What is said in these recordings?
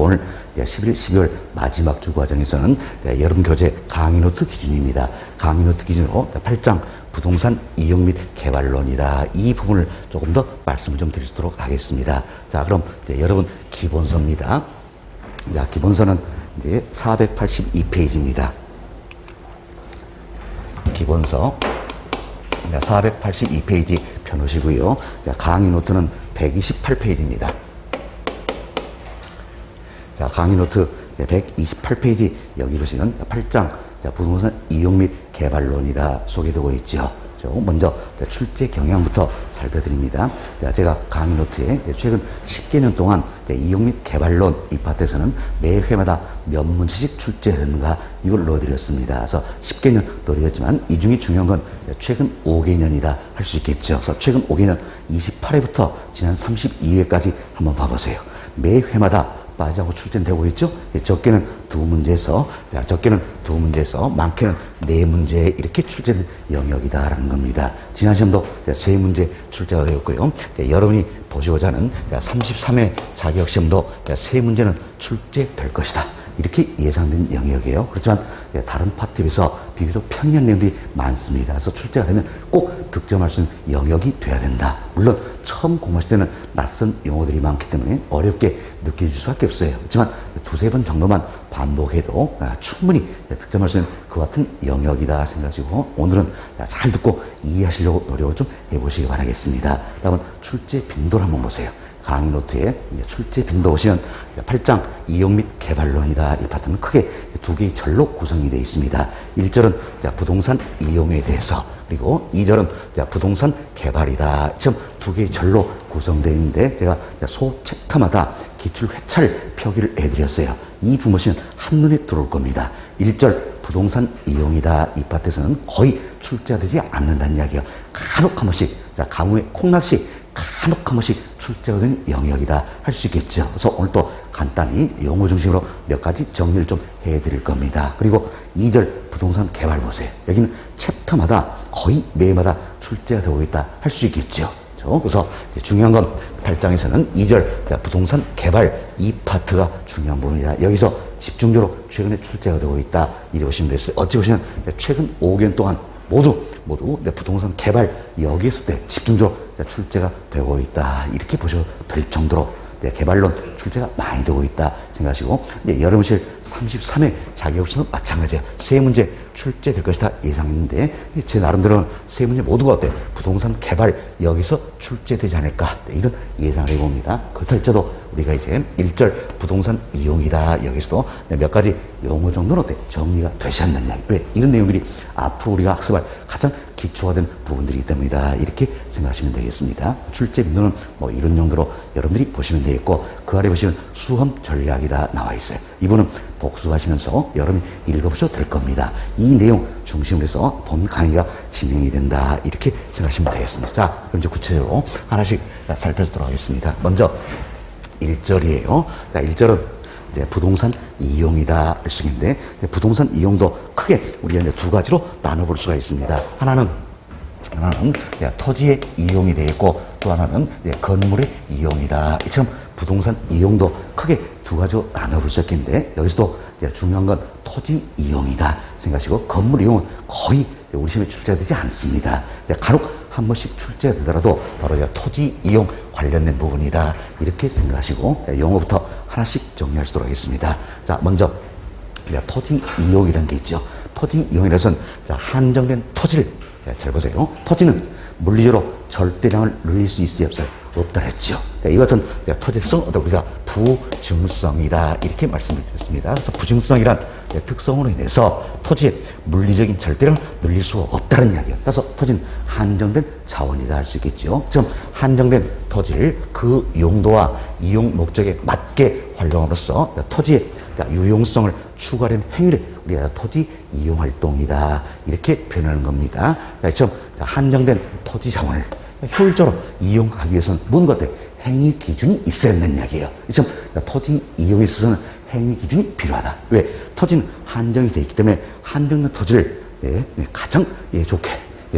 오늘 11일, 12월 마지막 주 과정에서는 여름 교재 강의 노트 기준입니다. 강의 노트 기준으로 8장 부동산 이용 및 개발론이다. 이 부분을 조금 더 말씀을 좀 드리도록 하겠습니다. 자, 그럼 여러분 기본서입니다. 자, 기본서는 이제 482페이지입니다. 기본서 482페이지 펴놓으시고요. 강의 노트는 128페이지입니다. 자, 강의 노트 128페이지 여기 보시면 8장 부동산 이용 및 개발론이다 소개되고 있죠. 먼저 출제 경향부터 살펴드립니다. 제가 강의 노트에 최근 10개 년 동안 이용 및 개발론 이 파트에서는 매 회마다 몇 문제씩 출제했는가 이걸 넣어드렸습니다. 그래서 10개 년 넣어드렸지만 이 중에 중요한 건 최근 5개년이다 할 수 있겠죠. 그래서 최근 5개년 28회부터 지난 32회까지 한번 봐보세요. 매 회마다 빠지고 출제되고 있죠. 적게는 두 문제에서 많게는 네 문제 이렇게 출제된 영역이다라는 겁니다. 지난 시험도 세 문제 출제가 되었고요. 여러분이 보시고자 하는 33회 자격 시험도 세 문제는 출제될 것이다. 이렇게 예상된 영역이에요. 그렇지만 다른 파트에 비해서 비교적 평이한 내용들이 많습니다. 그래서 출제가 되면 꼭 득점할 수 있는 영역이 돼야 된다. 물론 처음 공부하실 때는 낯선 용어들이 많기 때문에 어렵게 느껴질 수밖에 없어요. 그렇지만 두세 번 정도만 반복해도 충분히 득점할 수 있는 그 같은 영역이다 생각하시고 오늘은 잘 듣고 이해하시려고 노력을 좀 해보시기 바라겠습니다. 다음은 출제 빈도를 한번 보세요. 강의 노트에 출제 빈도 보시면 8장 이용 및 개발론이다. 이 파트는 크게 두 개의 절로 구성이 되어 있습니다. 1절은 부동산 이용에 대해서 그리고 2절은 부동산 개발이다. 지금 두 개의 절로 구성되어 있는데 제가 소 챕터마다 기출 회차를 표기를 해드렸어요. 이 부분 보시면 한눈에 들어올 겁니다. 1절 부동산 이용이다. 이 파트에서는 거의 출제가 되지 않는다는 이야기예요. 간혹 한 번씩 가뭄에 콩나시 간혹 한 번씩 출제가 되는 영역이다 할 수 있겠죠. 그래서 오늘 또 간단히 용어 중심으로 몇 가지 정리를 좀 해드릴 겁니다. 그리고 2절 부동산 개발 보세요. 여기는 챕터마다 거의 매마다 출제가 되고 있다 할 수 있겠죠. 그래서 중요한 건 8장에서는 2절 부동산 개발 이 파트가 중요한 부분이다. 여기서 집중적으로 최근에 출제가 되고 있다. 이래 보시면 됐어요. 어찌 보시면 최근 5개년 동안 모두 부동산 개발 여기에서 집중적으로 출제가 되고 있다. 이렇게 보셔도 될 정도로 개발론 출제가 많이 되고 있다 생각하시고 여러분실 33회 자격시험은 마찬가지예요. 세 문제 출제될 것이다 예상했는데 제 나름대로는 세 문제 모두가 어때? 부동산 개발 여기서 출제되지 않을까 이런 예상을 해봅니다. 그렇다 할지라도 우리가 이제 1절 부동산 이용이다 여기서도 몇 가지 용어 정도는 어때? 정리가 되지 않느냐. 왜? 이런 내용들이 앞으로 우리가 학습할 가장 기초가 된 부분들이기 때문이다. 이렇게 생각하시면 되겠습니다. 출제 빈도는 이런 정도로 여러분들이 보시면 되겠고 그 아래 보시면 수험 전략이다 나와 있어요. 이분은 복습하시면서 여러분이 읽어보셔도 될 겁니다. 이 내용 중심으로 해서 본 강의가 진행이 된다. 이렇게 생각하시면 되겠습니다. 자, 그럼 이제 구체적으로 하나씩 살펴보도록 하겠습니다. 먼저 1절이에요. 자, 1절은 부동산 이용이다 할 수 있는데 부동산 이용도 크게 우리가 두 가지로 나눠볼 수가 있습니다. 하나는 토지의 이용이 되어 있고 또 하나는 건물의 이용이다. 이처럼 부동산 이용도 크게 두 가지로 나눠볼 수 있겠는데 여기서도 중요한 건 토지 이용이다 생각하시고 건물 이용은 거의 우리 시험에 출제가 되지 않습니다. 간혹 한 번씩 출제가 되더라도 바로 토지 이용 관련된 부분이다 이렇게 생각하시고 용어부터 하나씩 정리할 수 있도록 하겠습니다. 자, 먼저 토지 이용이라는 게 있죠. 토지 이용이라는 것은 한정된 토지를 잘 보세요. 토지는 물리적으로 절대량을 늘릴 수 있어요 없어요? 없다 했죠. 이 같은 토지성 우리가 부증성이다 이렇게 말씀을 드렸습니다. 그래서 부증성이란 특성으로 인해서 토지의 물리적인 절대량을 늘릴 수가 없다는 이야기예요. 그래서 토지는 한정된 자원이다 할 수 있겠죠. 즉 한정된 토지를 그 용도와 이용 목적에 맞게 활용함으로써 토지의 유용성을 추구하는 행위를 우리가 토지 이용 활동이다 이렇게 표현하는 겁니다. 자, 한정된 토지 자원을 효율적으로 이용하기 위해서는 뭔가 행위 기준이 있어야 된다는 이야기예요. 참 토지 이용에 있어서는 행위 기준이 필요하다. 왜? 토지는 한정이 되어 있기 때문에 한정된 토지를 가장 좋게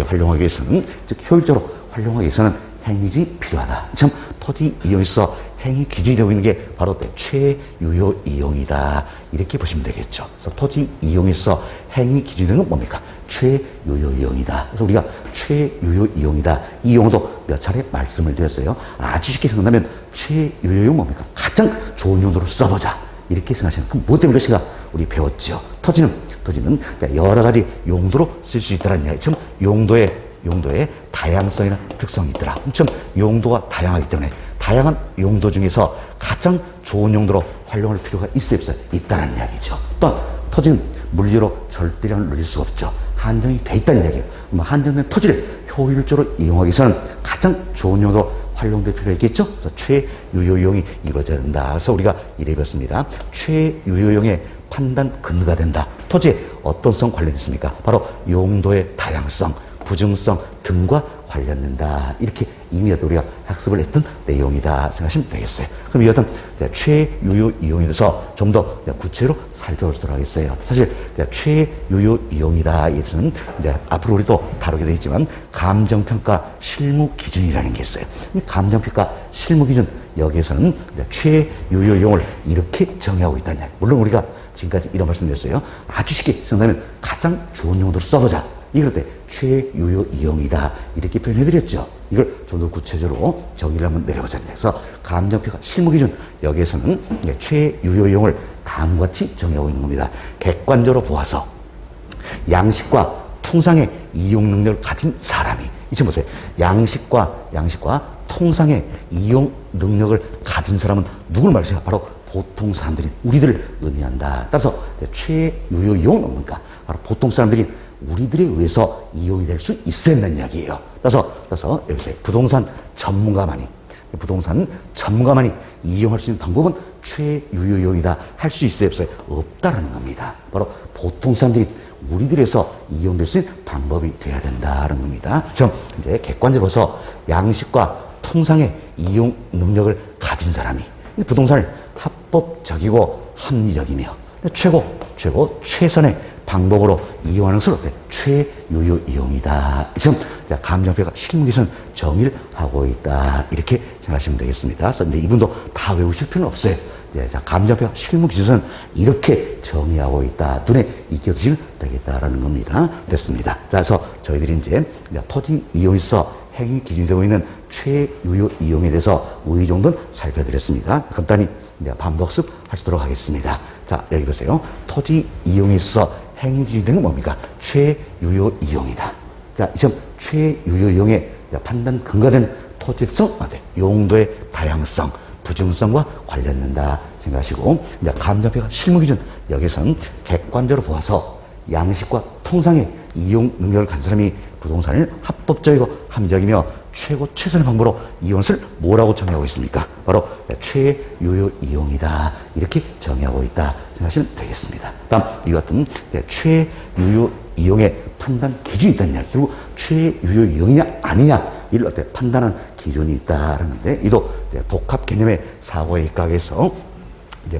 활용하기 위해서는 즉 효율적으로 활용하기 위해서는 행위지 필요하다. 참 토지 이용에 있어서 행위 기준이 되고 있는 게 바로 최유효 이용이다. 이렇게 보시면 되겠죠. 그래서 토지 이용에서 행위 기준이 되는 건 뭡니까? 최유효 이용이다. 그래서 우리가 최유효 이용이다. 이 용어도 몇 차례 말씀을 드렸어요. 아주 쉽게 생각하면 최유효 이용 뭡니까? 가장 좋은 용도로 써보자. 이렇게 생각하시는. 그럼 무엇 때문에 그것인가? 우리 배웠죠. 토지는 여러 가지 용도로 쓸 수 있다는 이야기. 지금 용도의 다양성이나 특성이 있더라. 좀 용도가 다양하기 때문에 다양한 용도 중에서 가장 좋은 용도로 활용할 필요가 있어요, 없어요? 있다는 이야기죠. 또한 토지는 물리적으로 절대량을 늘릴 수가 없죠. 한정이 돼 있다는 이야기예요. 한정된 토지를 효율적으로 이용하기 위해서는 가장 좋은 용도로 활용될 필요가 있겠죠. 그래서 최유효 이용이 이루어져야 된다. 그래서 우리가 이래 배웠습니다. 최유효 이용의 판단 근거가 된다. 토지의 어떤 성 관련됐습니까? 바로 용도의 다양성, 부증성 등과 관련된다. 이렇게 이미 우리가 학습을 했던 내용이다 생각하시면 되겠어요. 그럼 이 어떤 최유효 이용에 대해서 좀 더 구체로 살펴보도록 하겠어요. 사실 최유효 이용이다. 이것은 이제 앞으로 우리 또 다루게 되겠지만 감정평가 실무 기준이라는 게 있어요. 이 감정평가 실무 기준 여기에서는 최유효 이용을 이렇게 정의하고 있다는 이야기. 물론 우리가 지금까지 이런 말씀드렸어요. 아주 쉽게 생각하면 가장 좋은 용도로 써보자. 이럴 때 최유효 이용이다. 이렇게 표현해드렸죠. 이걸 좀 더 구체적으로 정의를 한번 내려보자. 그래서 감정평가 실무기준 여기에서는 최유효 이용을 다음과 같이 정의하고 있는 겁니다. 객관적으로 보아서 양식과 통상의 이용 능력을 가진 사람이 이제 보세요. 양식과 통상의 이용 능력을 가진 사람은 누굴 말하시냐? 바로 보통 사람들인 우리들을 의미한다. 따라서 최유효 이용은 뭡니까? 바로 보통 사람들이 우리들에 의해서 이용이 될 수 있어야 된다는 이야기예요. 따라서 여기서 부동산 전문가만이 이용할 수 있는 방법은 최유효 이용이다. 할 수 있어요, 없어요? 없다라는 겁니다. 바로 보통 사람들이 우리들에서 이용될 수 있는 방법이 돼야 된다는 겁니다. 좀 이제 객관적으로서 양식과 통상의 이용 능력을 가진 사람이 부동산을 합법적이고 합리적이며 최선의 방법으로 이용하는 것을 최유효 이용이다. 지금 감정평가 실무기준 정의를 하고 있다. 이렇게 생각하시면 되겠습니다. 그래서 이제 이분도 다 외우실 필요는 없어요. 감정평가 실무기준은 이렇게 정의하고 있다. 눈에 익혀두시면 되겠다라는 겁니다. 됐습니다. 그래서 저희들이 이제 토지 이용에서 행위 기준이 되고 있는 최유효 이용에 대해서 우리 정도는 살펴드렸습니다. 간단히 반복습 하시도록 하겠습니다. 자, 여기 보세요. 토지 이용에서 행위 기준이 되는 건 뭡니까? 최유효 이용이다. 자, 이 점 최유효 이용의 판단 근거된 토지성, 용도의 다양성, 부증성과 관련된다 생각하시고, 감정평가 실무기준 여기서는 객관적으로 보아서 양식과 통상의 이용 능력을 가진 사람이 부동산을 합법적이고 합리적이며 최선의 방법으로 이용할 것을 뭐라고 정의하고 있습니까? 바로 최유효 이용이다. 이렇게 정의하고 있다 생각하시면 되겠습니다. 다음 이와 같은 최유효 이용의 판단 기준이 있다는 이야기. 결국 최유효 이용이냐 아니냐 이를 판단하는 기준이 있다는 건데, 이도 복합 개념의 사고에 입각해서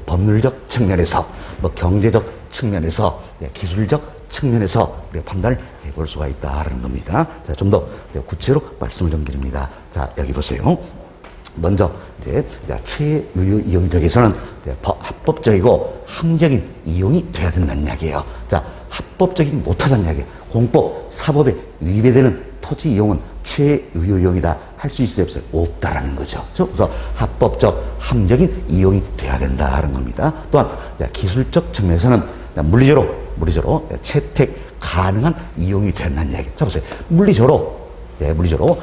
법률적 측면에서 경제적 측면에서 기술적 측면에서 우리가 판단을 해볼 수가 있다는 겁니다. 자, 좀 더 구체로 말씀을 좀 드립니다. 자, 여기 보세요. 먼저 최유효 이용 쪽에서는 합법적이고 합리적인 이용이 돼야 된다는 이야기예요. 자, 합법적이지 못하다는 이야기예요. 공법, 사법에 위배되는 토지 이용은 최유효 이용이다. 할 수 있어요, 없어요? 없다라는 거죠. 그래서 합법적, 합리적인 이용이 돼야 된다는 겁니다. 또한 기술적 측면에서는 물리적으로 채택 가능한 이용이 된다는 이야기. 자, 보세요. 물리적으로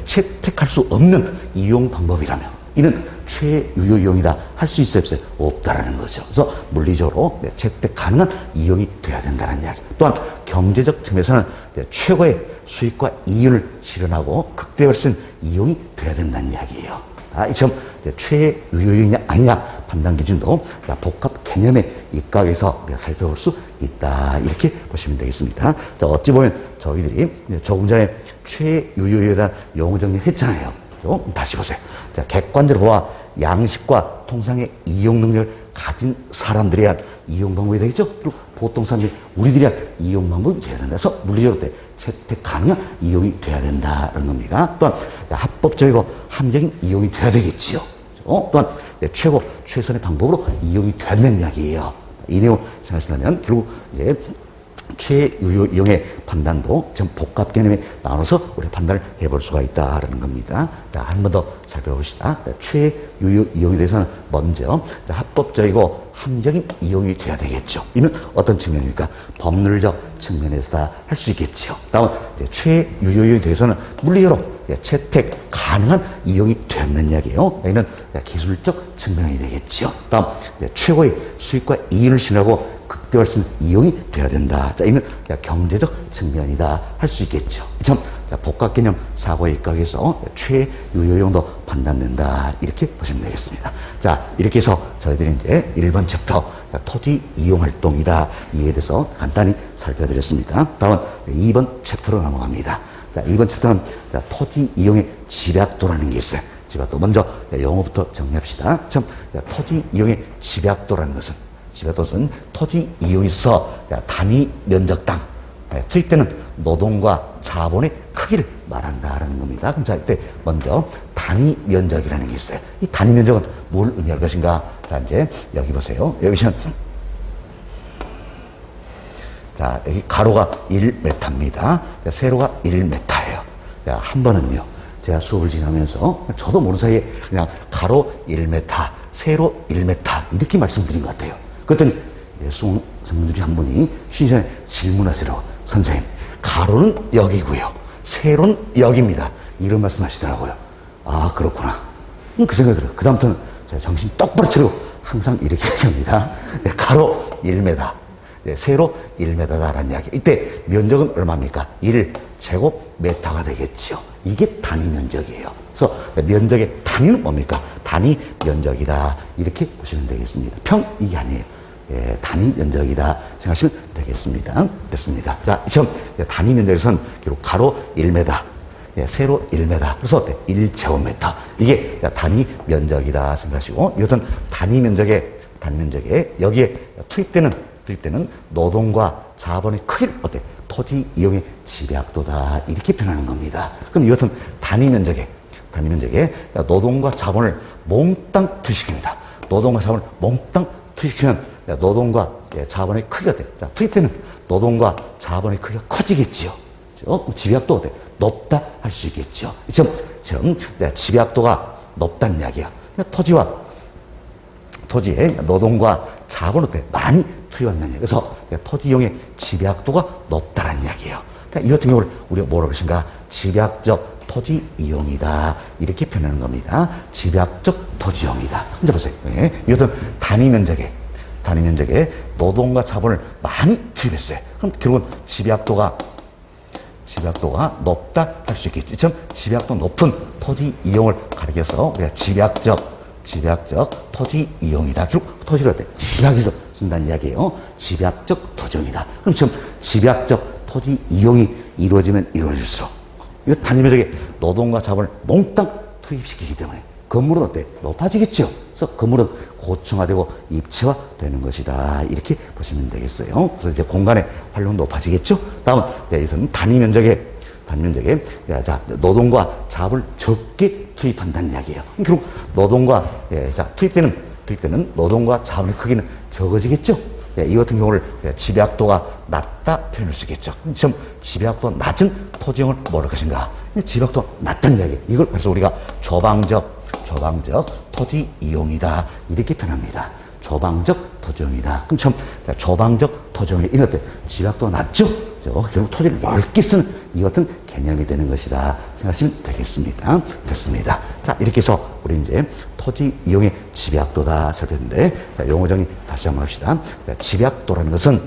채택할 수 없는 이용 방법이라면 이는 최유효 이용이다. 할 수 있어요, 없어요? 없다라는 거죠. 그래서 물리적으로 채택 가능한 이용이 돼야 된다는 이야기. 또한 경제적 측면에서는 최고의 수익과 이윤을 실현하고 극대화할 수 있는 이용이 돼야 된다는 이야기예요. 이 점 최유효 이용이냐 아니냐 판단 기준도 복합 개념의 입각에서 우리가 살펴볼 수 있다. 이렇게 보시면 되겠습니다. 자, 어찌 보면 저희들이 조금 전에 최유효에 대한 용어 정리했잖아요. 다시 보세요. 자, 객관적으로 보아 양식과 통상의 이용 능력을 가진 사람들에 대한 이용 방법이 되겠죠. 그리고 보통 사람들이 우리들이 한 이용 방법이 돼야 된다. 그래서 물리적으로 채택 가능한 이용이 돼야 된다는 겁니다. 또한 합법적이고 합리적인 이용이 돼야 되겠지요. 또한 최선의 방법으로 이용이 되는 이야기예요. 이 내용 생각하신다면 결국 이제 최유효 이용의 판단도 좀 복합 개념에 나눠서 우리 판단을 해볼 수가 있다라는 겁니다. 자, 한 번 더 살펴봅시다. 최유효 이용에 대해서는 먼저 합법적이고 합리적인 이용이 돼야 되겠죠. 이는 어떤 측면입니까? 법률적 측면에서다 할 수 있겠죠. 다음 최유효 이용에 대해서는 물리적으로 채택 가능한 이용이 되는 이야기예요. 이는 기술적 측면이 되겠죠. 다음 최고의 수익과 이윤을 실현하고 극대화할 수 있는 이용이 돼야 된다. 자, 이는 경제적 측면이다 할 수 있겠죠. 참 복합 개념 사고의 입각에서 최유효용도 판단된다. 이렇게 보시면 되겠습니다. 자, 이렇게 해서 저희들이 이제 1번 챕터 토지 이용 활동이다. 이에 대해서 간단히 살펴드렸습니다. 다음은 2번 챕터로 넘어갑니다. 자, 2번 챕터는 토지 이용의 집약도라는 게 있어요. 집약도. 먼저 영어부터 정리합시다. 참 토지 이용의 집약도라는 것은 토지 이용에서 단위 면적 땅 투입되는 노동과 자본의 크기를 말한다라는 겁니다. 그럼 자, 이때 먼저 단위 면적이라는 게 있어요. 이 단위 면적은 뭘 의미할 것인가? 자, 이제 여기 보세요. 여기 보시면 자, 여기 가로가 1m입니다. 세로가 1m예요. 자, 한 번은요. 제가 수업을 진행하면서 저도 모르는 사이에 그냥 가로 1m, 세로 1m 이렇게 말씀드린 것 같아요. 그랬더니 수험생분 중에 한 분이 쉬기 전에 질문하시더라고. 선생님, 가로는 여기고요. 세로는 여기입니다. 이런 말씀 하시더라고요. 아, 그렇구나. 그 생각이 들어요. 그다음부터는 제가 정신 똑바로 차리고 항상 이렇게 얘기합니다. 가로 1m, 세로 1m다라는 이야기. 이때 면적은 얼마입니까? 1제곱미터가 되겠죠. 이게 단위 면적이에요. 그래서 면적의 단위는 뭡니까? 단위 면적이다. 이렇게 보시면 되겠습니다. 평 이게 아니에요. 단위 면적이다 생각하시면 되겠습니다. 됐습니다. 자, 시험 단위 면적에서는 결국 가로 1m, 세로 1m. 그래서 어때? 1제곱미터. 이게 단위 면적이다 생각하시고, 이것은 단위 면적에 여기에 투입되는 노동과 자본의 크기를 어때? 토지 이용의 집약도다. 이렇게 표현하는 겁니다. 그럼 이것은 단위 면적에 노동과 자본을 몽땅 투입시킵니다. 노동과 자본을 몽땅 투입시키면 노동과 자본의 크기가 어때? 자, 투입되는 노동과 자본의 크기가 커지겠지요. 그렇죠? 집약도 어때? 높다 할 수 있겠죠. 지금 집약도가 높다는 이야기야. 토지에 노동과 자본을 어때? 많이 투입한다는 이야기. 그래서 토지 이용의 집약도가 높다는 이야기예요. 그러니까 이 같은 경우를 우리가 뭐라고 하신가? 집약적 토지 이용이다. 이렇게 표현하는 겁니다. 집약적 토지 이용이다. 이제 보세요. 이것은 단위 면적에 노동과 자본을 많이 투입했어요. 그럼 결국은 집약도가 높다 할 수 있겠죠. 지금 집약도 높은 토지 이용을 가리켜서 우리가 집약적 토지 이용이다. 결국 토지를 어때? 집약해서 쓴다는 이야기예요. 집약적 토지 이용이다. 그럼 지금 집약적 토지 이용이 이루어지면 이루어질수록 이 단위 면적에 노동과 자본을 몽땅 투입시키기 때문에 건물은 어때? 높아지겠죠. 그래서 건물은 고층화되고 입체화되는 것이다. 이렇게 보시면 되겠어요. 그래서 이제 공간의 활용은 높아지겠죠. 다음은 이것은 단위 면적에 노동과 자본을 적게 투입한다는 이야기예요. 결국 노동과 투입되는 노동과 자본의 크기는 적어지겠죠. 이 같은 경우를 집약도가 낮다 표현할 수 있겠죠. 지금 집약도 낮은 토지용을 뭐랄 것인가? 집약도 낮다는 이야기. 이걸 그래서 우리가 조방적 토지 이용이다. 이렇게 표현합니다. 조방적 토지 이용이다. 그럼 참 조방적 토지 이용이 이런 때 집약도 낮죠. 결국 토지를 넓게 쓰는 이 같은 개념이 되는 것이다 생각하시면 되겠습니다. 됐습니다. 자, 이렇게 해서 우리 이제 토지 이용의 집약도다 살폈는데, 자, 용어 정의 다시 한번 합시다. 자, 집약도라는 것은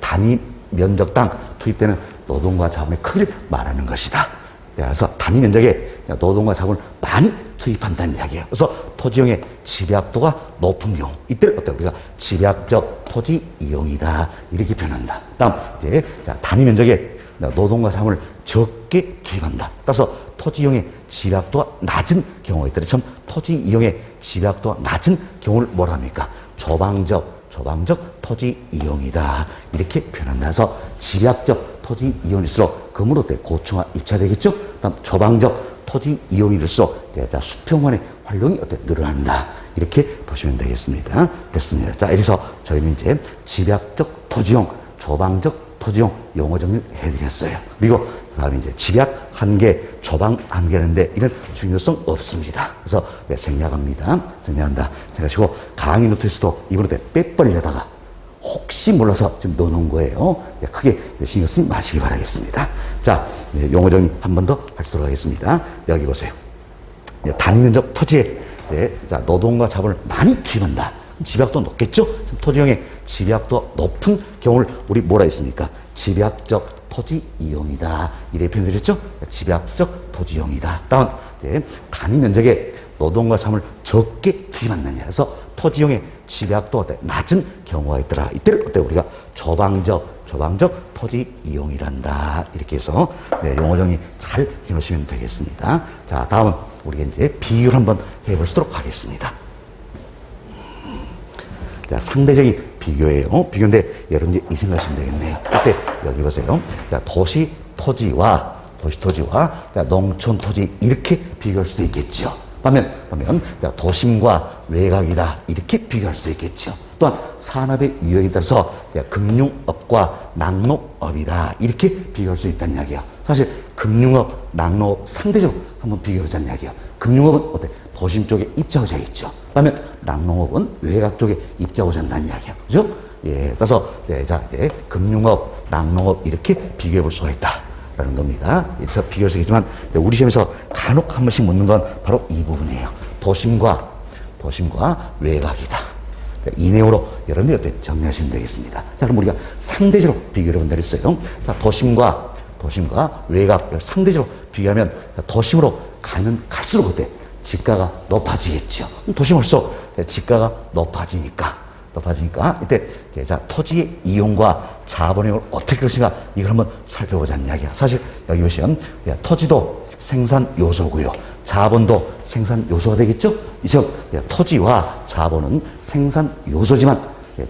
단위 면적당 투입되는 노동과 자본의 크기를 말하는 것이다. 그래서 단위 면적에 노동과 자본을 많이 투입한다는 이야기예요. 그래서 토지용의 집약도가 높은 경우, 이때를 어때? 우리가 집약적 토지 이용이다. 이렇게 표현한다. 다음, 이제, 단위 면적에 노동과 자본을 적게 투입한다. 따라서 토지 이용의 집약도가 낮은 경우가 있더라. 참, 토지 이용의 집약도가 낮은 경우를 뭐라 합니까? 조방적 토지 이용이다. 이렇게 표현한다. 그래서 집약적 토지 이용일수록 건물 어때? 고층화 입체되겠죠? 다음, 조방적 토지 이용일수록 수평원의 활용이 어때 늘어난다. 이렇게 보시면 되겠습니다. 됐습니다. 자, 이래서 저희는 이제 집약적 토지용, 조방적 토지용 용어 정리를 해드렸어요. 그리고 그다음에 이제 집약 한계, 조방 한계인데 이런 중요성 없습니다. 그래서 네, 생략합니다. 생략한다. 그래가지고 강의 노트에서도 이번에 빼버리려다가 혹시 몰라서 지금 넣어놓은 거예요. 네, 크게 신경 쓰지 마시기 바라겠습니다. 자, 네, 용어 정리 한 번 더 하도록 하겠습니다. 여기 보세요. 네, 단위 면적 토지에 네, 자, 노동과 자본을 많이 투입한다. 집약도 높겠죠? 지금 토지용의 집약도 높은 경우를 우리 뭐라 했습니까? 집약적 토지 이용이다. 이렇게 표현드렸죠? 집약적 토지용이다. 다음, 네, 단위 면적에 노동과 자본을 적게 투입한다냐. 그래서 토지용의 집약도 낮은 경우가 있더라. 이때를 어때 우리가 조방적 토지 이용이란다. 이렇게 해서 네, 용어 정리 잘 해놓으시면 되겠습니다. 자, 다음은 우리가 이제 비교를 한번 해보도록 하겠습니다. 자, 상대적인 비교예요. 비교인데 여러분 이제 이 생각하시면 되겠네요. 그때 여기 보세요. 자, 도시 토지와 자, 농촌 토지 이렇게 비교할 수도 있겠죠. 반면 자, 도심과 외곽이다 이렇게 비교할 수도 있겠죠. 또한 산업의 유형에 따라서 자, 금융업과 낙농업이다 이렇게 비교할 수 있다는 이야기야. 사실 금융업, 낙농업 상대적으로 한번 비교하자는 이야기야. 금융업은 어때? 도심 쪽에 입자하자 있죠. 그러면 낙농업은 외곽 쪽에 입자하자 한다는 이야기야. 그죠? 예. 그래서, 네, 자, 이제 금융업, 낙농업 이렇게 비교해 볼 수가 있다. 라는 겁니다. 그래서 비교할 수 있지만, 우리 시험에서 간혹 한 번씩 묻는 건 바로 이 부분이에요. 도심과 외곽이다. 이 내용으로 여러분들이 어때? 정리하시면 되겠습니다. 자, 그럼 우리가 상대적으로 비교를 한다 그랬어요. 자, 도심과 외곽을 상대적으로 비교하면 도심으로 가면 갈수록 어때? 지가가 높아지겠죠. 도심을수록 지가가 높아지니까 이때 자, 토지의 이용과 자본의 이용을 어떻게 할 것인가 이걸 한번 살펴보자는 이야기야. 사실 여기 보시면 토지도 생산 요소고요. 자본도 생산 요소가 되겠죠. 즉 토지와 자본은 생산 요소지만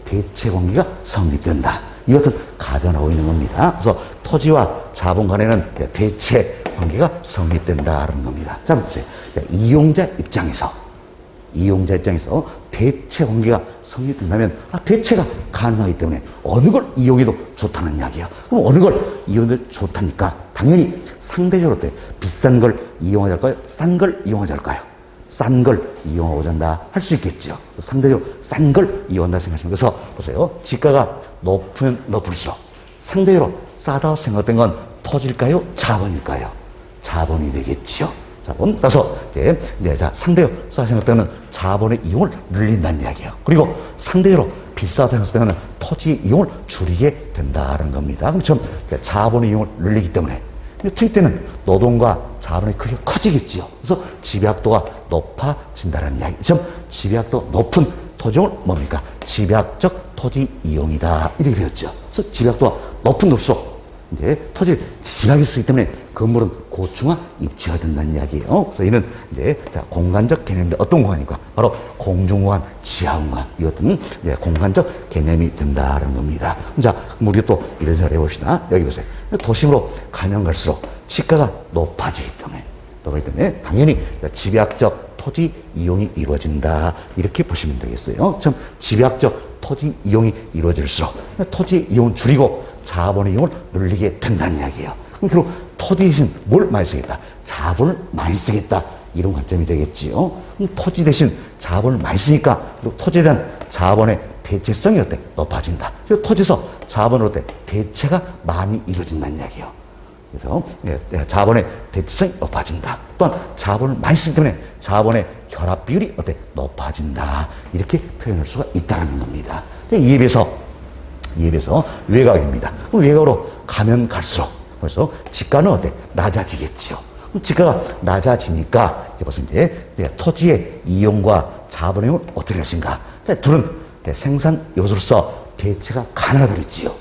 대체 관계가 성립된다. 이것을 가정하고 있는 겁니다. 그래서 토지와 자본 간에는 대체 관계가 성립된다는 겁니다. 자, 보세요. 이용자 입장에서 대체 관계가 성립된다면 대체가 가능하기 때문에 어느 걸 이용해도 좋다는 이야기야. 그럼 어느 걸 이용해도 좋다니까 당연히 상대적으로 비싼 걸 이용하자 할까요? 싼 걸 이용하자 할까요? 싼 걸 이용하고자 한다 할 수 있겠죠. 상대적으로 싼 걸 이용한다 생각하시면 그래서 보세요. 지가가 높으면 높을수록 상대적으로 싸다고 생각된 건 토지일까요? 자본일까요? 자본이 되겠죠. 자본. 그래서 자, 상대적으로 싸다 생각되는 자본의 이용을 늘린다는 이야기예요. 그리고 상대적으로 비싸다 생각되는 토지의 이용을 줄이게 된다는 겁니다. 그럼 자본의 이용을 늘리기 때문에 투입되는 노동과 자본의 크기가 커지겠지요. 그래서 집약도가 높아진다는 이야기. 즉 집약도 높은 토지용을 뭡니까? 집약적 토지 이용이다. 이렇게 되었죠. 그래서 집약도가 높을수록 이제 토지를 심하게 쓰기 때문에 건물은 고층화 입지가 된다는 이야기예요. 그래서 이는 이제 자, 공간적 개념인데 어떤 공간입니까? 바로 공중공간, 지하공간 이것은 이제 공간적 개념이 된다는 겁니다. 자, 우리가 또 이런 식으로 해봅시다. 여기 보세요. 도심으로 가면 갈수록 시가가 높아지기 때문에 당연히 집약적 토지 이용이 이루어진다. 이렇게 보시면 되겠어요. 참 집약적 토지 이용이 이루어질수록 토지 이용을 줄이고 자본의 이용을 늘리게 된다는 이야기예요. 그럼 결국 토지 대신 뭘 많이 쓰겠다? 자본을 많이 쓰겠다. 이런 관점이 되겠지요. 그럼 토지 대신 자본을 많이 쓰니까 토지에 대한 자본의 대체성이 어때? 높아진다. 그래서 토지에서 자본으로 대체가 많이 이루어진다는 이야기예요. 그래서 자본의 대체성이 높아진다. 또한 자본을 많이 쓰기 때문에 자본의 결합 비율이 어때? 높아진다. 이렇게 표현할 수가 있다는 겁니다. 이에 비해서 외곽입니다. 그럼 외곽으로 가면 갈수록 그래서 지가는 어때? 낮아지겠죠. 그럼 지가가 낮아지니까 이제 벌써 이제 토지의 이용과 자본의 이용을 어떻게 할 것인가? 둘은 생산 요소로서 대체가 가능하다 그랬지요.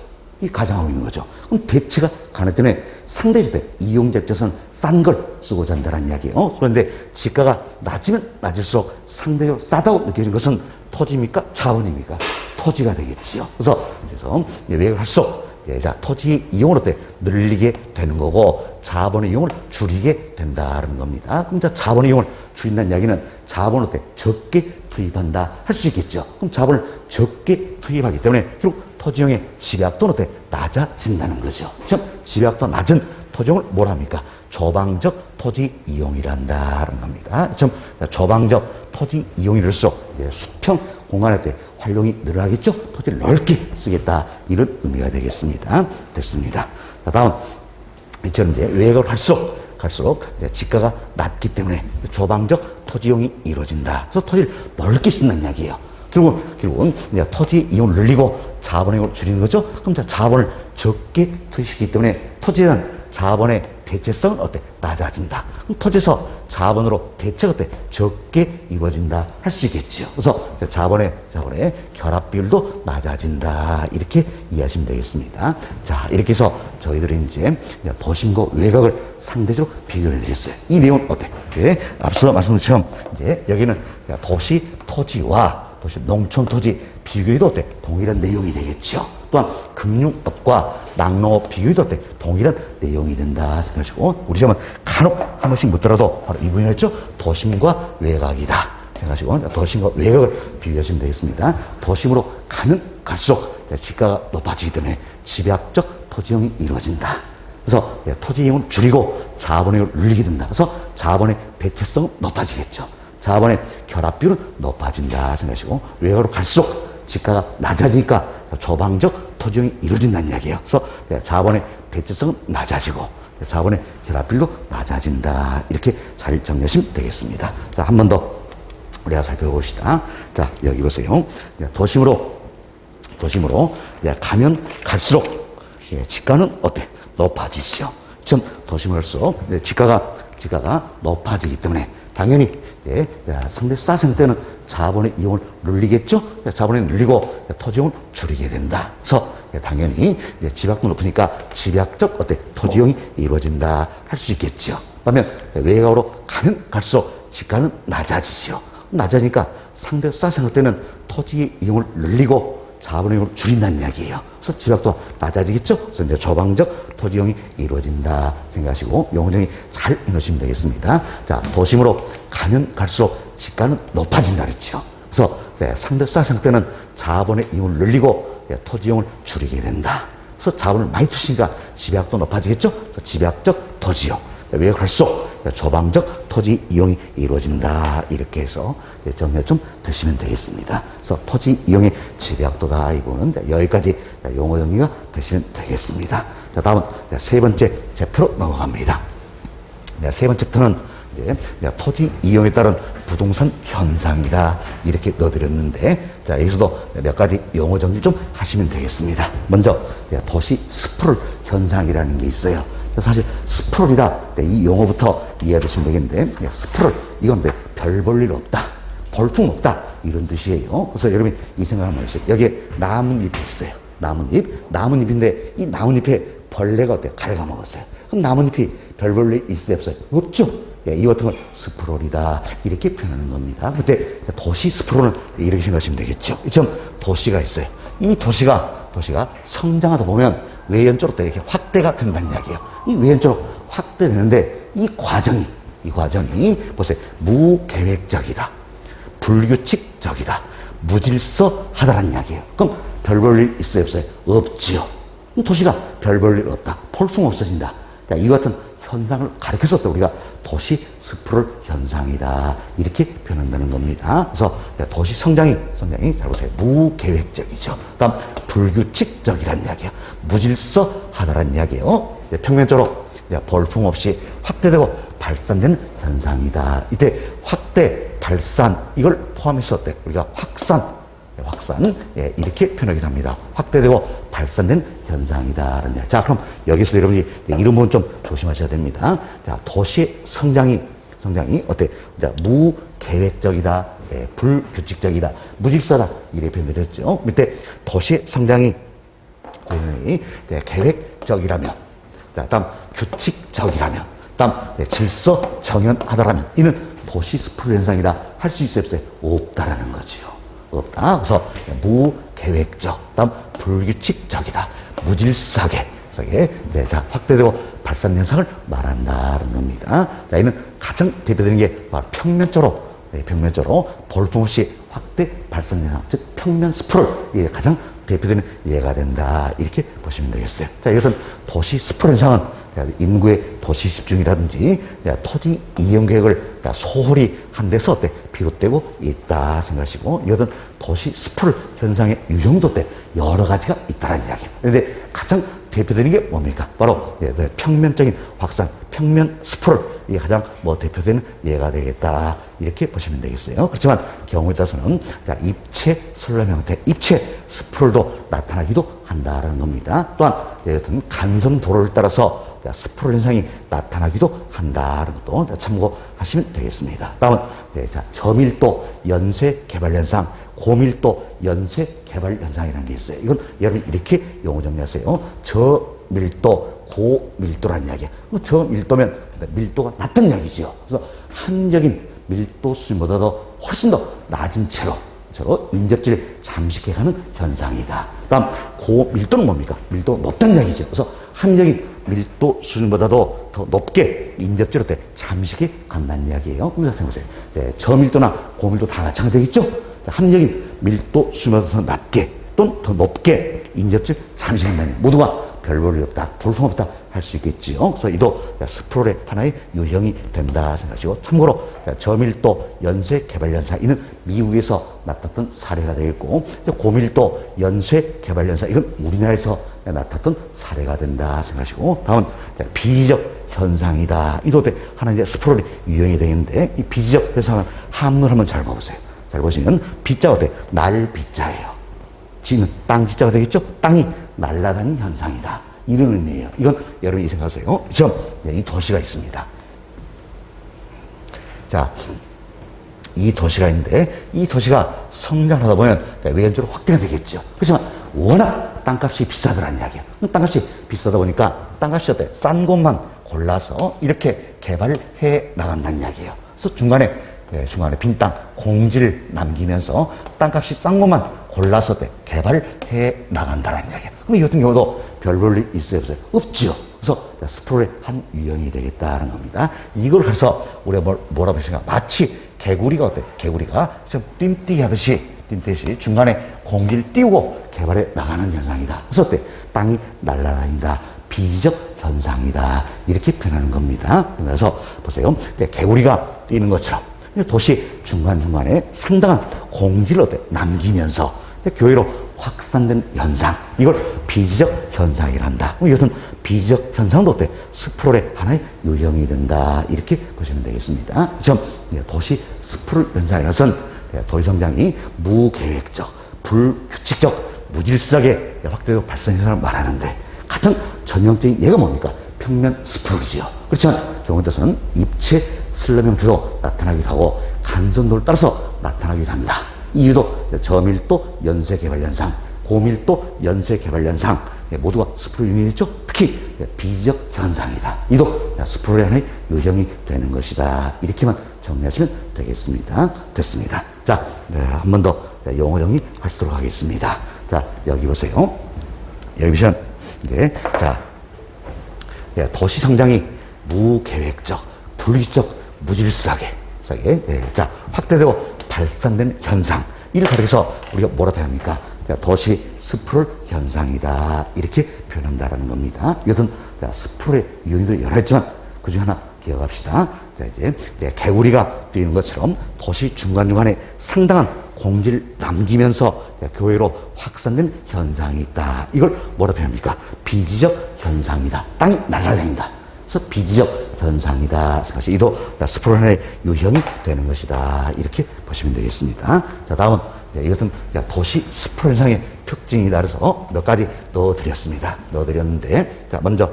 이 가정하고 있는 거죠. 그럼 대체가 가능하기 때문에 상대적으로 이용자 입장에서는 싼 걸 쓰고자 한다는 이야기예요. 그런데 지가가 낮으면 낮을수록 상대적으로 싸다고 느껴지는 것은 토지입니까? 자본입니까? 토지가 되겠지요. 그래서 외곽을 할수록 자, 토지 이용을 어때? 늘리게 되는 거고 자본의 이용을 줄이게 된다는 겁니다. 그럼 자본의 이용을 줄인다는 이야기는 자본을 어때? 적게 투입한다 할 수 있겠죠. 그럼 자본을 적게 투입하기 때문에 결국 토지용의 집약도는 어때? 낮아진다는 거죠. 즉 집약도 낮은 토지용을 뭐라 합니까? 조방적 토지 이용이란다는 겁니다. 즉 조방적 토지 이용일수록 수평 공간에 때 활용이 늘어나겠죠. 토지를 넓게 쓰겠다 이런 의미가 되겠습니다. 됐습니다. 자, 다음 이처럼 이제 외곽을 갈수록 이제 지가가 낮기 때문에 조방적 토지 이용이 이루어진다. 그래서 토지를 넓게 쓴다는 이야기예요. 결국은 이제 토지 이용을 늘리고 자본의 이용을 줄이는 거죠. 그럼 자본을 적게 투입시키기 때문에 토지에 대한 자본의 대체성은 어때? 낮아진다. 그럼 토지에서 자본으로 대체가 어때? 적게 이루어진다 할 수 있겠죠. 그래서 자본의 결합 비율도 낮아진다. 이렇게 이해하시면 되겠습니다. 자, 이렇게 해서 저희들이 이제 도심과 외곽을 상대적으로 비교해 드렸어요. 이 내용은 어때? 네, 앞서 말씀드린 것처럼 이제 여기는 도시 토지와 도시 농촌 토지 비교해도 어때? 동일한 내용이 되겠죠. 또한 금융업과 낙농업 비교해도 어때? 동일한 내용이 된다 생각하시고, 우리 시험은 간혹 한 번씩 묻더라도 바로 이 부분이었죠. 도심과 외곽이다 생각하시고 도심과 외곽을 비교하시면 되겠습니다. 도심으로 가면 갈수록 지가가 높아지기 때문에 집약적 토지용이 이루어진다. 그래서 토지 이용을 줄이고 자본의 이용을 늘리게 된다. 그래서 자본의 대체성은 높아지겠죠. 자본의 결합 비율은 높아진다 생각하시고, 외곽으로 갈수록 지가가 낮아지니까 조방적 토지용이 이루어진다는 이야기예요. 그래서 자본의 대체성은 낮아지고 자본의 결합 비율도 낮아진다. 이렇게 잘 정리하시면 되겠습니다. 자, 한 번 더 우리가 살펴봅시다. 자, 여기 보세요. 도심으로 가면 갈수록 지가는 어때? 높아지죠. 지금 도심으로 갈수록 지가가 높아지기 때문에 당연히 상대 싸생 때는 자본의 이용을 늘리겠죠. 자본을 늘리고 토지 이용을 줄이게 된다. 그래서 당연히 집약도 높으니까 집약적 어때? 토지 이용이 이루어진다 할 수 있겠죠. 그러면 외곽으로 가면 갈수록 지가는 낮아지죠. 낮아지니까 상대 싸생 때는 토지 이용을 늘리고 자본의 이용을 줄인다는 이야기예요. 그래서 집약도 낮아지겠죠. 그래서 이제 조방적 토지 이용이 이루어진다 생각하시고 용어정의 잘 해놓으시면 되겠습니다. 자, 도심으로 가면 갈수록 지가는 높아진다 그랬죠. 그래서 상대 싸생 때는 자본의 이용을 늘리고 토지 이용을 줄이게 된다. 그래서 자본을 많이 투시니까 집약도 높아지겠죠. 그래서 집약적 토지 이용. 외곽 갈수록 조방적 토지 이용이 이루어진다. 이렇게 해서 정리를 좀 드시면 되겠습니다. 그래서 토지 이용의 집약도다. 이 부분은 여기까지 용어 정리가 되시면 되겠습니다. 자, 다음은 세 번째 챕터로 넘어갑니다. 세 번째 챕터는 이제 토지 이용에 따른 부동산 현상이다. 이렇게 넣어드렸는데, 자, 여기서도 몇 가지 용어 정리 좀 하시면 되겠습니다. 먼저 도시 스프롤 현상이라는 게 있어요. 사실 스프롤이다. 이 용어부터 이해하시면 되겠는데, 스프롤 이건 별 볼 일 없다, 볼품 없다 이런 뜻이에요. 그래서 여러분이 이 생각 한번 해주세요. 여기에 나뭇잎이 있어요. 나뭇잎인데 이 나뭇잎에 벌레가 어때요? 갉아먹었어요. 그럼 나뭇잎이 별 볼 일 있어요, 없어요? 없죠. 이 같은 건 스프롤이다 이렇게 표현하는 겁니다. 그때 도시 스프롤은 이렇게 생각하시면 되겠죠. 좀 도시가 있어요. 이 도시가 성장하다 보면 외연적으로 이렇게 확대가 된다는 이야기예요. 이 외연적으로 확대되는데 이 과정이 보세요. 무계획적이다, 불규칙적이다, 무질서하다라는 이야기예요. 그럼 별 볼 일 있어요, 없어요? 없지요. 도시가 별 볼 일 없다, 볼품 없어진다. 이 같은 현상을 가리켜서 또 우리가 도시 스프롤 현상이다 이렇게 표현한다는 겁니다. 그래서 도시 성장이 잘 보세요. 무계획적이죠. 그다음 불규칙적이라는 이야기예요. 무질서하다라는 이야기예요. 평면적으로 볼품 없이 확대되고 발산되는 현상이다. 이때 확대, 발산 이걸 포함해서 어때? 우리가 확산 이렇게 표현하기도 합니다. 확대되고 발산된 현상이다. 자, 그럼 여기서 여러분이 이런 부분 좀 조심하셔야 됩니다. 자, 도시 성장이 어때? 자, 무계획적이다, 불규칙적이다, 무질서다 이렇게 표현드렸죠. 밑에 도시 성장이 계획적이라면, 다음 규칙적이라면, 다음 질서 정연하다라면 이는 도시 스프롤 현상이다 할 수 있어요, 없어요? 없다라는 거죠. 없다. 그래서 무계획적, 다음 불규칙적이다, 무질서하게 예, 네, 자, 확대되고 발산 현상을 말한다는 겁니다. 자, 이는 가장 대표되는 게 바로 평면적으로, 네, 평면적으로 볼품없이 확대 발산 현상, 즉 평면 스프롤, 이게 가장 대표되는 예가 된다. 이렇게 보시면 되겠어요. 자, 이것은 도시 스프롤 현상은 인구의 도시 집중이라든지 토지 이용 계획을 소홀히 한 데서 비롯되고 있다 생각하시고, 이것은 도시 스프롤 현상의 유형도 여러 가지가 있다는 이야기예요. 그런데 가장 대표되는 게 뭡니까? 바로 평면적인 확산, 평면 스프롤, 이게 가장 대표되는 예가 되겠다. 이렇게 보시면 되겠어요. 그렇지만 경우에 따라서는 입체 슬럼 형태, 입체 스프롤도 나타나기도 한다라는 겁니다. 또한 어떤 간선 도로를 따라서 스프롤 현상이 나타나기도 한다는 것도 참고하시면 되겠습니다. 다음은 저밀도 연쇄 개발 현상, 고밀도 연쇄 개발 현상이라는 게 있어요. 이건 여러분 이렇게 용어 정리하세요. 저밀도, 고밀도라는 이야기예요. 저밀도면 밀도가 낮다는 이야기죠. 그래서 합리적인 밀도 수준보다도 훨씬 더 낮은 채로 인접지를 잠식해가는 현상이다. 다음 고밀도는 뭡니까? 밀도 높다는 이야기죠. 그래서 합리적인 밀도 수준보다도 더 높게 인접지로 잠식해 간다는 이야기예요. 그럼 생각해보세요. 저밀도나 고밀도 다 마찬가지겠죠? 합리적인 밀도 수준보다 더 낮게 또는 더 높게 인접지를 잠식한다는 이야기. 모두가 별 볼일 없다, 볼품없다 할 수 있겠지요. 그래서 이도 스프롤의 하나의 유형이 된다 생각하시고, 참고로 저밀도 연쇄 개발 현상, 이는 미국에서 나타났던 사례가 되겠고, 고밀도 연쇄 개발 현상, 이건 우리나라에서 나타났던 사례가 된다 생각하시고, 다음은 비지적 현상이다. 이도 하나의 스프롤의 유형이 되는데, 이 비지적 현상은 한문을 한번 잘 봐보세요. 잘 보시면 비자가 어때? 날 비자예요. 지는 땅 지자가 되겠죠? 땅이 날아다니는 현상이다. 이런 의미예요. 이건 여러분이 생각하세요. 지금 이 도시가 있습니다. 자, 이 도시가 있는데 이 도시가 성장하다 보면 외연적으로 확대가 되겠죠. 그렇지만 워낙 땅값이 비싸더란 이야기예요. 땅값이 비싸다 보니까 땅값이 어때? 싼 곳만 골라서 이렇게 개발해 나간다는 이야기예요. 그래서 중간에 빈 땅, 공지를 남기면서 땅값이 싼 것만 골라서 개발해 나간다는 이야기예요. 그럼 이 같은 경우도 별 볼 일 있어요? 없어요? 없죠. 그래서 스프롤의 한 유형이 되겠다는 겁니다. 이걸 그래서 우리가 뭐라고 하시냐? 마치 개구리가 어때? 개구리가 좀 뜀뛰기 하듯이 중간에 공지를 띄우고 개발해 나가는 현상이다. 그래서 어때? 땅이 날아다닌다. 비지적 현상이다. 이렇게 표현하는 겁니다. 그래서 보세요. 개구리가 뛰는 것처럼 도시 중간중간에 상당한 공지를 어때? 남기면서 교회로 확산된 현상, 이걸 비지적 현상이란다. 이것은 비지적 현상도 어때? 스프롤의 하나의 유형이 된다. 이렇게 보시면 되겠습니다. 지금 도시 스프롤 현상이라는 것은 도시 성장이 무계획적, 불규칙적, 무질서하게 확대되고 발생 현상을 말하는데, 가장 전형적인 예가 뭡니까? 평면 스프롤이지요. 그렇지만 경우에 따라서는 입체 슬럼 형태로 나타나기도 하고 간선도를 따라서 나타나기도 합니다. 이유도 저밀도 연쇄 개발 현상, 고밀도 연쇄 개발 현상, 모두가 스프롤 유형이죠. 특히 비지적 현상이다. 이도 스프롤의 하나의 유형이 되는 것이다. 이렇게만 정리하시면 되겠습니다. 됐습니다. 자, 한 번 더 용어 정리하시도록 하겠습니다. 자, 여기 보세요. 여기 보시면 자, 도시 성장이 무계획적, 불규칙적, 무질서하게 자, 확대되고 발산된 현상, 이를 가리켜서 우리가 뭐라고 합니까? 도시 스프롤 현상이다. 이렇게 표현한다라는 겁니다. 이것은 스프롤의 유형도 여러 있지만 그 중에 하나 기억합시다. 자, 이제 개구리가 뛰는 것처럼 도시 중간중간에 상당한 공지를 남기면서 교회로 확산된 현상이 있다. 이걸 뭐라고 합니까? 비지적 현상이다. 땅이 날아다닌다. 그래서 비지적 현상이다. 이도 스프롤 하나의 유형이 되는 것이다. 이렇게 보시면 되겠습니다. 자, 다음은 이것은 도시 스프롤 현상의 특징이다. 그래서 몇 가지 넣어드렸습니다. 넣어드렸는데, 자, 먼저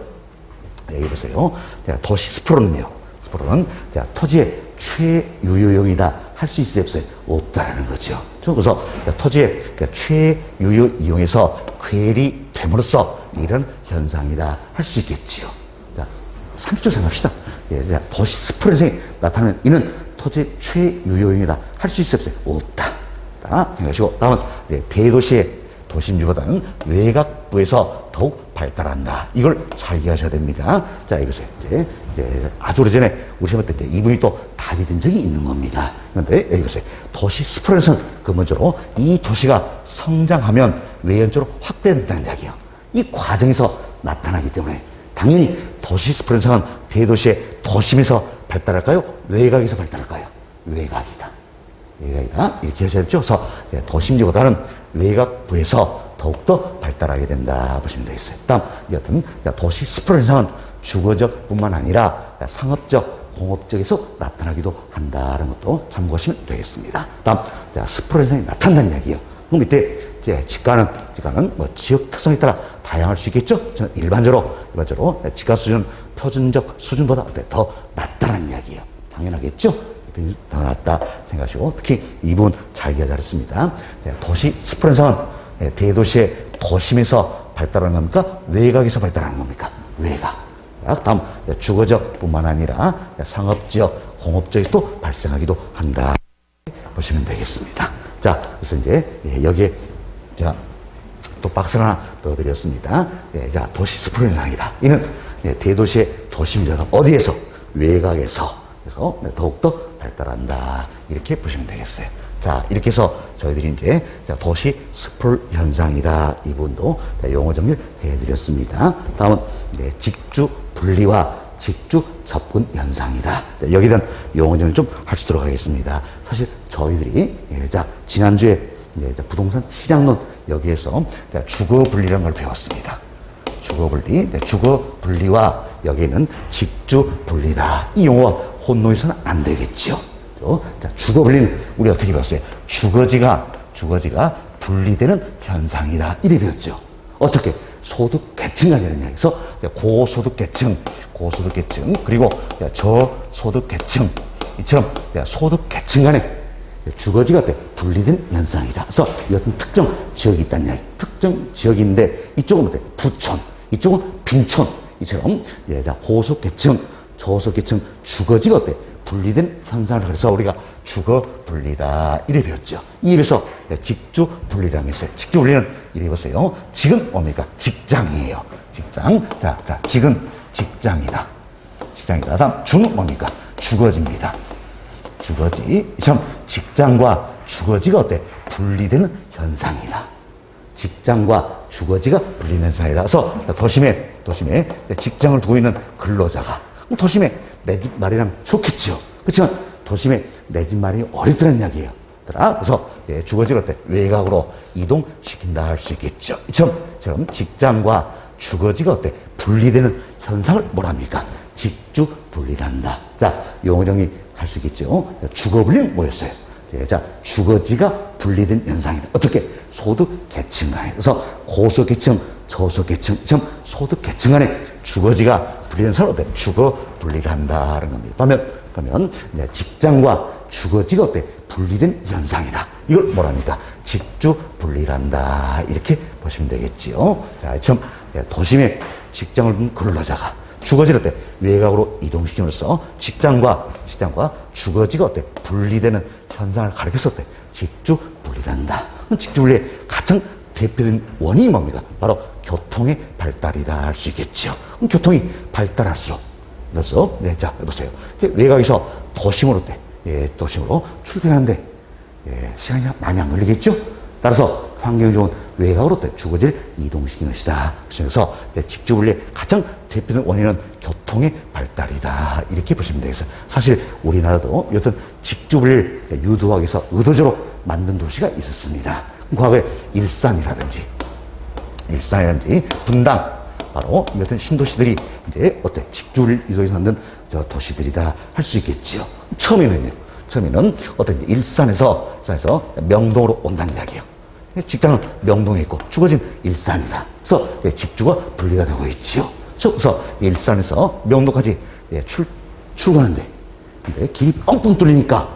여기 보세요. 도시 스프롤은요. 스프롤은 토지의 최유효용이다. 할 수 있어요? 없어요? 없다라는 거죠. 그래서 토지의 최유효 이용에서 괴리 됨으로써 이런 현상이다. 할 수 있겠지요. 자, 30초 생각합시다. 도시 스프롤 현상이 나타나는 이는 토지의 최유효용이다. 할 수 있어요? 없어요? 없다. 생각하시고, 다음은 대도시의 도심지보다는 외곽부에서 더욱 발달한다. 이걸 잘 이해하셔야 됩니다. 자, 이것을 이제 아주 오래전에 우리 시험 때 이분이 또 답이 된 적이 있는 겁니다. 그런데 이것을 도시 스프레드는 근본적으로 이 도시가 성장하면 외연적으로 확대된다는 이야기예요. 이 과정에서 나타나기 때문에 당연히 도시 스프레드는 대도시의 도심에서 발달할까요? 외곽에서 발달할까요? 외곽이다. 외곽이다. 이렇게 하셔야죠. 그래서 도심지보다는 외곽부에서 더욱더 발달하게 된다 보시면 되겠어요. 다음, 여튼 도시 스프레드 현상은 주거적 뿐만 아니라 상업적, 공업적에서 나타나기도 한다는 것도 참고하시면 되겠습니다. 다음, 스프레드 현상이 나타난다는 이야기예요. 그럼 이때 지가는 뭐 지역 특성에 따라 다양할 수 있겠죠? 저는 일반적으로 지가 수준, 표준적 수준보다 더 낮다는 이야기예요. 당연하겠죠? 더 낫다 생각하시고, 특히 이 부분 잘 이해 잘했습니다. 도시 스프레드 현상은 대도시의 도심에서 발달하는 겁니까? 외곽에서 발달하는 겁니까? 외곽. 다음, 주거적 뿐만 아니라 상업지역, 공업지역에서도 발생하기도 한다. 보시면 되겠습니다. 자, 그래서 이제 여기에 자, 또 박스를 하나 넣어드렸습니다. 자, 도시 스프레드 현상이다. 이는 대도시의 도심지가 어디에서? 외곽에서. 그래서 더욱더 발달한다. 이렇게 보시면 되겠어요. 자, 이렇게 해서 저희들이 이제 도시 스프레드 현상이다. 이 부분도 용어 정리를 해드렸습니다. 다음은 직주 분리와 직주 접근 현상이다. 여기에 대한 용어 정리를 좀 하시도록 하겠습니다. 사실 저희들이 지난주에 부동산 시장론 여기에서 주거 분리라는 걸 배웠습니다. 주거 분리, 주거 분리와 여기는 직주 분리다. 이 용어가 혼동해서는 안 되겠죠. 자, 주거 분리는 우리 어떻게 배웠어요? 주거지가 분리되는 현상이다. 이래 배웠죠. 어떻게? 소득 계층 간이라는 이야기. 그래서 고소득 계층, 그리고 저소득 계층, 이처럼 소득 계층 간에 주거지가 분리된 현상이다. 그래서 여튼 특정 지역이 있다는 이야기. 특정 지역인데 이쪽은 부촌, 이쪽은 빈촌, 이처럼 고소계층, 저소계층 주거지가 분리된 현상을 그래서 우리가 주거 분리다 이래 배웠죠. 이래서 직주 분리라는 게 있어요. 직주 분리는 이래 보세요. 직은 뭡니까? 직장이에요. 직장. 자, 직은 직장이다. 다음 주는 뭡니까? 주거지입니다. 주거지. 참 직장과 주거지가 분리되는 현상이다. 직장과 주거지가 분리되는 현상이다. 그래서 도심에 직장을 두고 있는 근로자가 도심에 내 집 마련하면 좋겠죠. 그렇지만 도심에 내 집 마련이 어렵다는 이야기예요. 그래서 주거지를 외곽으로 이동시킨다 할 수 있겠죠. 이처럼 직장과 주거지가 분리되는 현상을 뭐랍니까? 직주 분리란다. 자, 용어 정리 할 수 있겠죠. 주거 분리는 뭐였어요? 자, 주거지가 분리된 현상이다. 어떻게? 소득 계층 간에. 그래서 고소계층, 저소계층, 소득 계층 간에 주거지가 분리된 사람은 주거 분리를 한다는 겁니다. 그러면 직장과 주거지가 분리된 현상이다. 이걸 뭐랍니까? 직주 분리란다. 이렇게 보시면 되겠지요. 자, 도심에 직장을 둔 근로자가 주거지를 외곽으로 이동시킴으로써 직장과 주거지가 분리되는 현상을 가리켜서 직주 분리란다. 직주 분리의 가장 대표된 원인이 뭡니까? 바로 교통의 발달이다 할 수 있겠죠. 그럼 교통이 발달할수록 그래서 자, 보세요. 외곽에서 도심으로 출퇴하는데 시간이 많이 안 걸리겠죠? 따라서 환경이 좋은 외곽으로 주거지를 이동시키는 것이다. 그래서 직주 분리의 가장 대표적인 원인은 교통의 발달이다. 이렇게 보시면 되겠어요. 사실 우리나라도 여튼 직주 분리를 유도하기 위해서 의도적으로 만든 도시가 있었습니다. 과거에 일산이라든지 분당, 바로 여튼 신도시들이 이제 직주를 유도해서 만든 도시들이다 할 수 있겠지요. 처음에는 일산에서 명동으로 온다는 이야기예요. 직장은 명동에 있고 주거지는 일산이다. 그래서 직주가 분리가 되고 있지요. 그래서 일산에서 명동까지 출근하는데 길이 뻥뻥 뚫리니까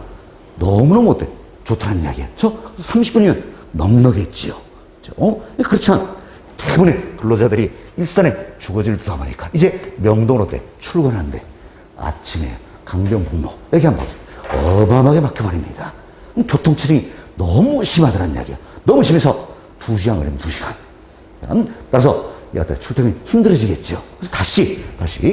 너무너무 좋다는 이야기예요. 30분이면 넉넉했지요. 그렇지만 대부분의 근로자들이 일산에 주거지를 두다 보니까 이제 명동으로 출근하는데 아침에 강변북로 여기 한번 어마어마하게 막혀버립니다. 교통체증이 너무 심하더란 이야기예요. 너무 심해서 2시간 걸리면 2시간. 따라서 출퇴근이 힘들어지겠죠. 그래서 다시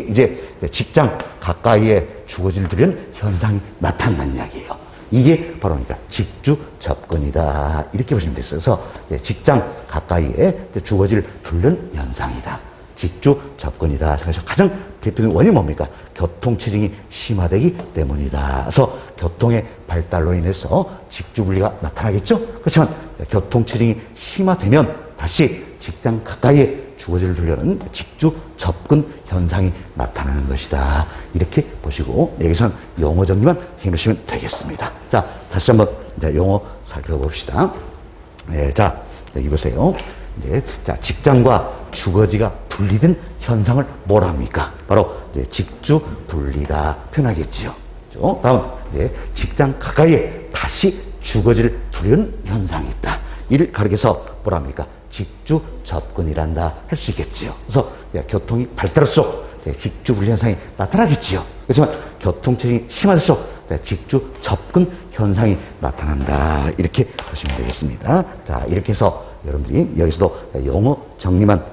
이제 직장 가까이에 주거지를 두려는 현상이 나타난다는 이야기예요. 이게 바로 그러니까 직주 접근이다. 이렇게 보시면 됐어요. 그래서 직장 가까이에 주거지를 두려는 현상이다. 직주 접근이다. 그래서 가장 대표적인 원인이 뭡니까? 교통체증이 심화되기 때문이다. 그래서 교통의 발달로 인해서 직주분리가 나타나겠죠? 그렇지만 교통체증이 심화되면 다시 직장 가까이에 주거지를 두려는 직주 접근 현상이 나타나는 것이다. 이렇게 보시고 여기서는 용어 정리만 해놓으시면 되겠습니다. 자, 다시 한번 이제 용어 살펴봅시다. 네, 자, 여기 보세요. 이제 자, 직장과 주거지가 분리된 현상을 뭐라 합니까? 바로 이제 직주 분리다 표현하겠지요. 그렇죠? 다음 이제 직장 가까이에 다시 주거지를 두려는 현상이 있다. 이를 가리켜서 뭐라 합니까? 직주 접근이란다 할 수 있겠지요. 그래서 교통이 발달할수록 직주 분리 현상이 나타나겠지요. 그렇지만 교통체증이 심할수록 직주 접근 현상이 나타난다. 이렇게 보시면 되겠습니다. 자, 이렇게 해서 여러분들이 여기서도 용어 정리만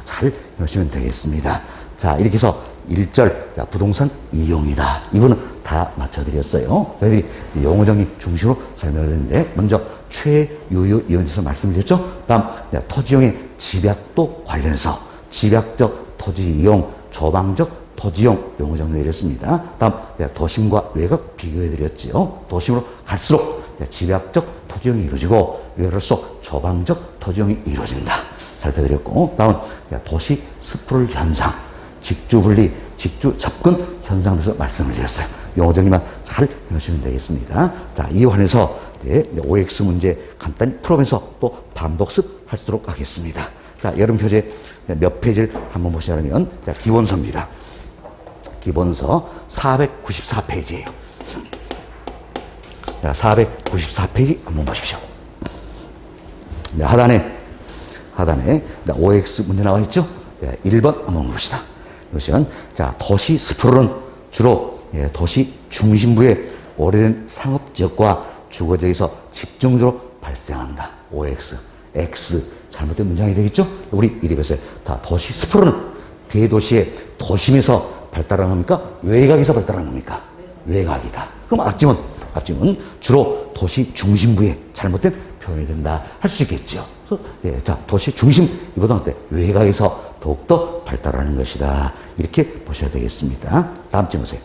잘 해놓으시면 되겠습니다. 자, 이렇게 해서 1절 부동산 이용이다. 이분은 다 맞춰드렸어요. 저희들이 용어 정리 중심으로 설명을 했는데 먼저 최유유 의원께서 말씀드렸죠. 다음 토지용의 집약도 관련해서 집약적 토지 이용, 조방적 토지용 용어 정리 내렸습니다. 다음 도심과 외곽 비교해드렸지요. 도심으로 갈수록 집약적 토지용이 이루어지고 외곽으로서 조방적 토지용이 이루어진다. 살펴드렸고 다음 도시 스프롤 현상, 직주분리, 직주 접근 현상에 대해서 말씀을 드렸어요. 용어 정리만 잘 해놓으시면 되겠습니다. 자, 이에 관해서 OX 문제 간단히 풀어보면서 또 반복습 하도록 하겠습니다. 자, 여름 교재 몇 페이지를 한번 보시자면 기본서입니다. 기본서 494페이지예요. 494페이지 한번 보십시오. 하단에 OX 문제 나와 있죠? 1번 한번 봅시다. 이것은 자, 도시 스프롤은 주로 도시 중심부의 오래된 상업지역과 주거지에서 집중적으로 발생한다. OX, X 잘못된 문장이 되겠죠? 우리 이리 보세요. 다 도시 스프롤은 대도시의 도심에서 발달하는 겁니까? 외곽에서 발달하는 겁니까? 외곽이다. 그럼 앞집은 주로 도시 중심부에 잘못된 표현이 된다 할 수 있겠죠. 그래서 자, 도시 중심 이보다 외곽에서 더욱더 발달하는 것이다. 이렇게 보셔야 되겠습니다. 다음 점 보세요.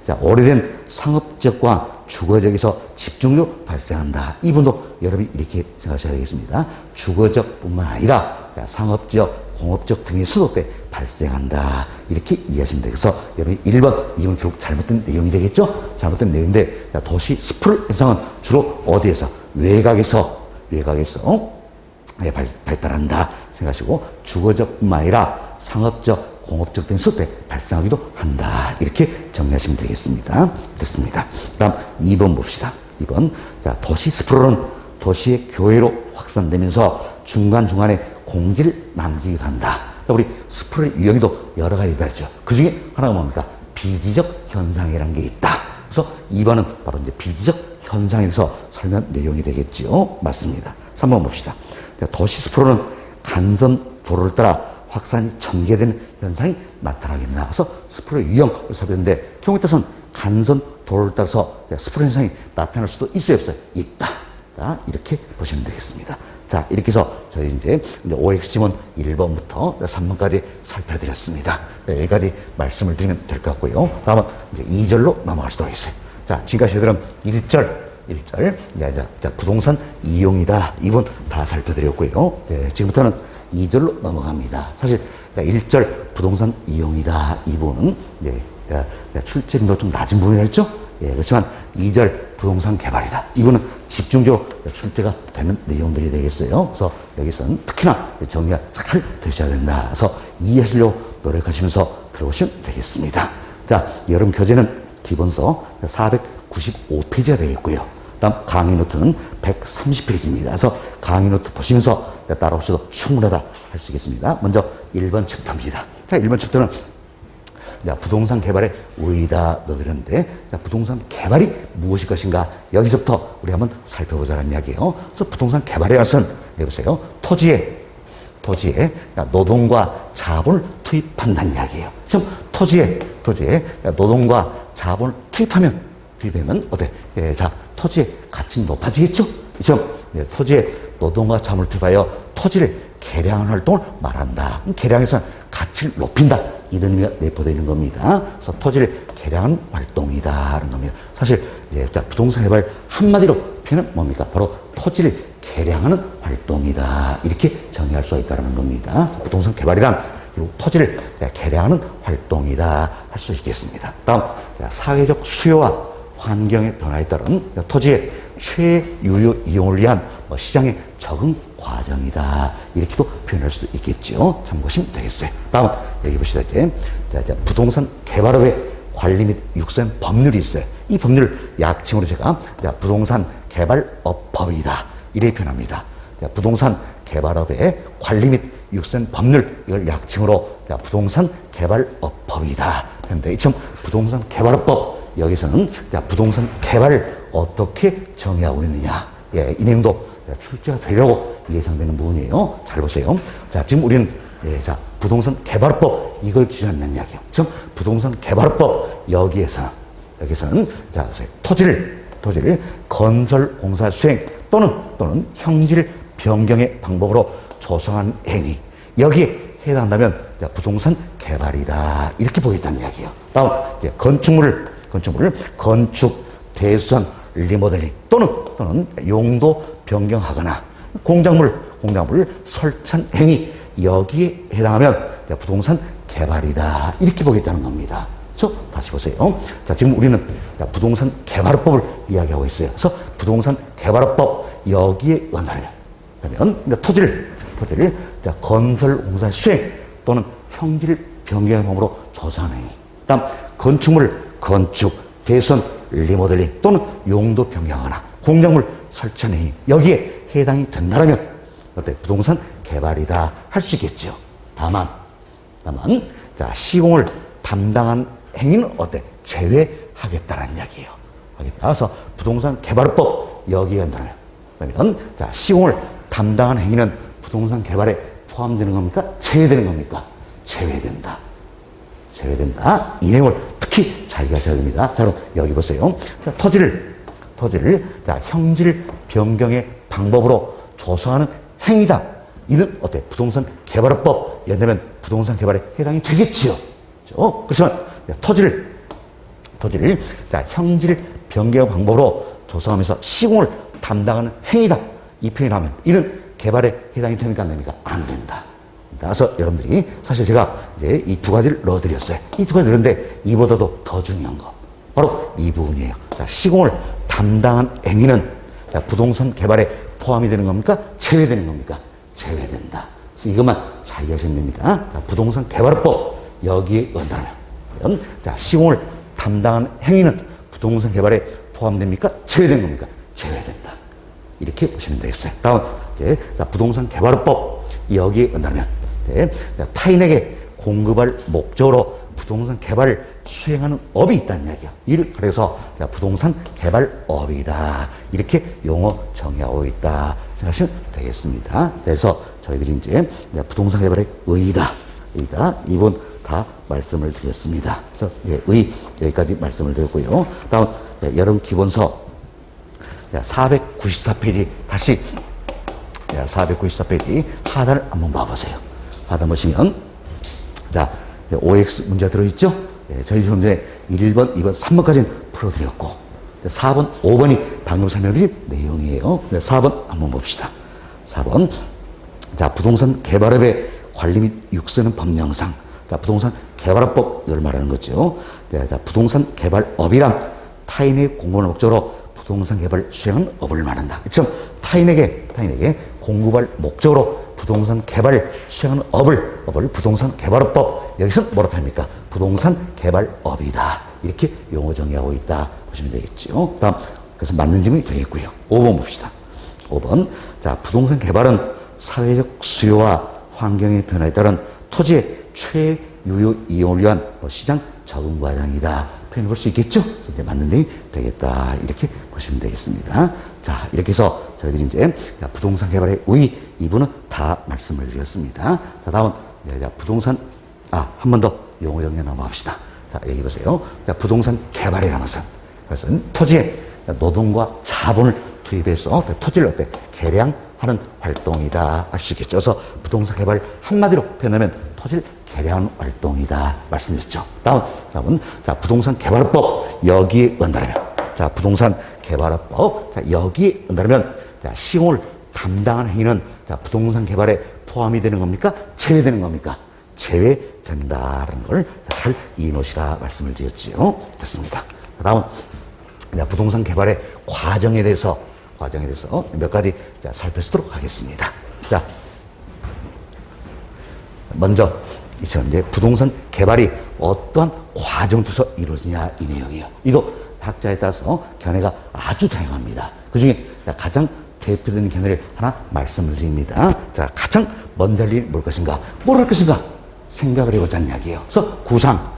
자, 오래된 상업지역과 주거지역에서 집중적으로 발생한다. 이분도 여러분이 이렇게 생각하셔야 되겠습니다. 주거지역뿐만 아니라 상업지역, 공업지역 등에서도 발생한다. 이렇게 이해하시면 되겠어. 여러분이 1번, 2번 결국 잘못된 내용이 되겠죠? 잘못된 내용인데 도시 스프롤 현상은 주로 어디에서? 외곽에서 발달한다 생각하시고 주거지역뿐만 아니라 상업지역, 공업적 등에서 발생하기도 한다. 이렇게 정리하시면 되겠습니다. 됐습니다. 다음 2번 봅시다. 2번. 자, 도시 스프롤은 도시의 교외로 확산되면서 중간중간에 공지를 남기기도 한다. 자, 우리 스프롤 유형에도 여러 가지가 있죠. 그 중에 하나가 뭡니까? 비지적 현상이라는 게 있다. 그래서 2번은 바로 이제 비지적 현상에 대해서 설명 내용이 되겠지요. 맞습니다. 3번 봅시다. 자, 도시 스프롤은 간선 도로를 따라 확산이 전개되는 현상이 나타나겠나. 그래서 스프롤 유형을 살펴봤는데 경우에 따라서는 간선 도로를 따라서 스프롤 현상이 나타날 수도 있어요, 없어요? 있다. 자, 이렇게 보시면 되겠습니다. 자, 이렇게 해서 저희 이제 OX 지문 1번부터 3번까지 살펴드렸습니다. 여기까지 말씀을 드리면 될 것 같고요. 다음은 이제 2절로 넘어가시도록 하겠어요. 자, 지금까지 저희들은 1절, 부동산 이용이다. 이분 다 살펴드렸고요. 네, 지금부터는 2절로 넘어갑니다. 사실 1절 부동산 이용이다. 이분은 출제빈도 좀 낮은 부분이었죠. 그렇지만 2절 부동산 개발이다. 이분은 집중적으로 출제가 되는 내용들이 되겠어요. 그래서 여기서는 특히나 정리가 잘 되셔야 된다. 그래서 이해하시려고 노력하시면서 들어오시면 되겠습니다. 자, 여름 교재는 기본서 495페이지가 되겠고요. 다음 강의 노트는 130페이지입니다. 그래서 강의 노트 보시면서 따라오셔도 충분하다 할 수 있겠습니다. 먼저 1번 챕터입니다. 자, 1번 챕터는 자, 부동산 개발의 의의다 넣어드렸는데, 자, 부동산 개발이 무엇일 것인가? 여기서부터 우리 한번 살펴보자는 이야기예요. 그래서 부동산 개발에 관해서는, 해보세요. 토지에 노동과 자본을 투입한다는 이야기예요. 지금 토지에 노동과 자본을 투입하면 어때? 예, 자, 토지의 가치는 높아지겠죠? 지금 예, 토지에 노동과 자본을 투입하여 토지를 개량하는 활동을 말한다. 개량에서 가치를 높인다. 이런 의미가 내포되어 있는 겁니다. 그래서 토지를 개량하는 활동이다. 라는 겁니다. 사실, 예, 자, 부동산 개발 한마디로 표현은 뭡니까? 바로 토지를 개량하는 활동이다. 이렇게 정의할 수가 있다는 겁니다. 부동산 개발이란 결국 토지를 개량하는 활동이다. 할 수 있겠습니다. 다음, 사회적 수요와 환경의 변화에 따른 토지의 최유효 이용을 위한 시장의 적응 과정이다. 이렇게도 표현할 수도 있겠죠. 참고하시면 되겠어요. 다음, 여기 보시다 이제 부동산 개발업의 관리 및 육성 법률이 있어요. 이 법률을 약칭으로 제가 부동산 개발업법이다. 이렇게 표현합니다. 부동산 개발업의 관리 및 육성 법률, 이걸 약칭으로 부동산 개발업법이다. 그런데 지금 부동산 개발업법, 여기서는 부동산 개발을 어떻게 정의하고 있느냐. 예, 이 내용도 출제가 되려고 예상되는 부분이에요. 잘 보세요. 자, 지금 우리는 자, 부동산 개발법, 이걸 기준하는 이야기예요. 지금 부동산 개발법, 여기에서는 자, 토지를 건설 공사 수행 또는 형질 변경의 방법으로 조성한 행위, 여기에 해당한다면 부동산 개발이다. 이렇게 보겠다는 이야기예요. 다음, 건축물을 건축, 대수선, 리모델링 또는 용도 변경하거나 공작물 설치한 행위, 여기에 해당하면 부동산 개발이다. 이렇게 보겠다는 겁니다. 그렇죠? 다시 보세요. 자, 지금 우리는 부동산 개발법을 이야기하고 있어요. 그래서 부동산 개발법, 여기에 의한다면 토지를 건설 공사 수행 또는 형질 변경의 방법으로 조성하는 행위. 다음, 건축, 대선, 리모델링 또는 용도 변경하거나 공작물 설치하는 행위, 여기에 해당이 된다면 어때? 부동산 개발이다. 할 수 있겠죠. 다만 자, 시공을 담당한 행위는 어때? 제외하겠다는 이야기예요. 그래서 부동산 개발법, 여기에 한다면 자, 시공을 담당한 행위는 부동산 개발에 포함되는 겁니까? 제외되는 겁니까? 제외된다. 이 내용을 특히 잘 이해하셔야 됩니다. 자, 그럼 여기 보세요. 자, 토지를 자, 형질 변경의 방법으로 조성하는 행위다. 이는 어때? 부동산 개발법, 연대면 부동산 개발에 해당이 되겠지요. 그렇지만 토지를 자, 형질 변경 방법으로 조성하면서 시공을 담당하는 행위다. 이 표현하면 이는 개발에 해당이 됩니까? 안 됩니까? 안 된다. 그래서 여러분들이 사실 제가 이제 이 두 가지를 넣어드렸어요. 이 두 가지 넣었는데 이보다도 더 중요한 거 바로 이 부분이에요. 자, 시공을 담당한 행위는 자, 부동산 개발에 포함이 되는 겁니까? 제외되는 겁니까? 제외된다. 그래서 이것만 잘 이해하시면 됩니다. 자, 부동산 개발법, 여기에 의한다면 자, 시공을 담당한 행위는 부동산 개발에 포함됩니까? 제외된 겁니까? 제외된다. 이렇게 보시면 되겠어요. 다음, 이제 자, 부동산 개발법, 여기에 의한다면 타인에게 공급할 목적으로 부동산 개발을 수행하는 업이 있다는 이야기야. 이를 그래서 부동산 개발업이다. 이렇게 용어 정의하고 있다 생각하시면 되겠습니다. 그래서 저희들이 이제 부동산 개발의 의의다. 이 부분 다 말씀을 드렸습니다. 그래서 의 여기까지 말씀을 드렸고요. 다음 여러분 기본서 494페이지 다시 494페이지 하단을 한번 봐보세요. 하단 보시면 자, OX 문제 들어있죠? 저희 좀 전에 1번, 2번, 3번까지는 풀어드렸고 4번, 5번이 방금 설명드린 내용이에요. 4번 한번 봅시다. 4번 자, 부동산 개발업의 관리 및 육성은 법령상 자, 부동산 개발업법 이걸 말하는 거죠. 자, 부동산 개발업이란 타인의 공급을 목적으로 부동산 개발 수행하는 업을 말한다. 그렇죠? 타인에게 공급할 목적으로 부동산 개발 수행하는 업을 부동산 개발업법, 여기서 뭐라고 합니까? 부동산 개발업이다. 이렇게 용어 정의하고 있다 보시면 되겠죠. 다음, 그래서 맞는 질문이 되겠고요. 5번 봅시다. 5번. 자, 부동산 개발은 사회적 수요와 환경의 변화에 따른 토지의 유효 이용을 위한 시장 적응 과정이다. 표현해 볼 수 있겠죠? 그래서 이제 맞는 내용이 되겠다. 이렇게 보시면 되겠습니다. 자, 이렇게 해서 저희들이 이제 부동산 개발의 우위 2부는 다 말씀을 드렸습니다. 자, 다음, 부동산, 한 번 더 용어 정리 넘어갑시다. 자, 여기 보세요. 자, 부동산 개발이라는 것은, 그것은 토지에 노동과 자본을 투입해서 토지를 어때? 개량하는 활동이다. 알 수 있겠죠. 그래서 부동산 개발 한마디로 표현하면 토지를 개량하는 활동이다. 말씀드렸죠. 다음은, 자, 부동산 개발법 여기에 은다면, 자, 부동산 개발법, 자, 여기에 은다면, 자, 시공을 담당하는 행위는, 자, 부동산 개발에 포함이 되는 겁니까? 제외되는 겁니까? 제외된다라는 걸 잘 이해놓으시라 말씀을 드렸지요. 됐습니다. 다음은, 자, 부동산 개발의 과정에 대해서 몇 가지 살펴보도록 하겠습니다. 자, 먼저 이처럼 이제 부동산 개발이 어떠한 과정을 통해서 이루어지냐 이 내용이에요. 이도 학자에 따라서 견해가 아주 다양합니다. 그 중에 가장 대표되는 견해를 하나 말씀을 드립니다. 자, 가장 먼저 할 일이 뭘 것인가? 뭘 할 것인가? 생각을 해보자는 이야기예요. 그래서 구상,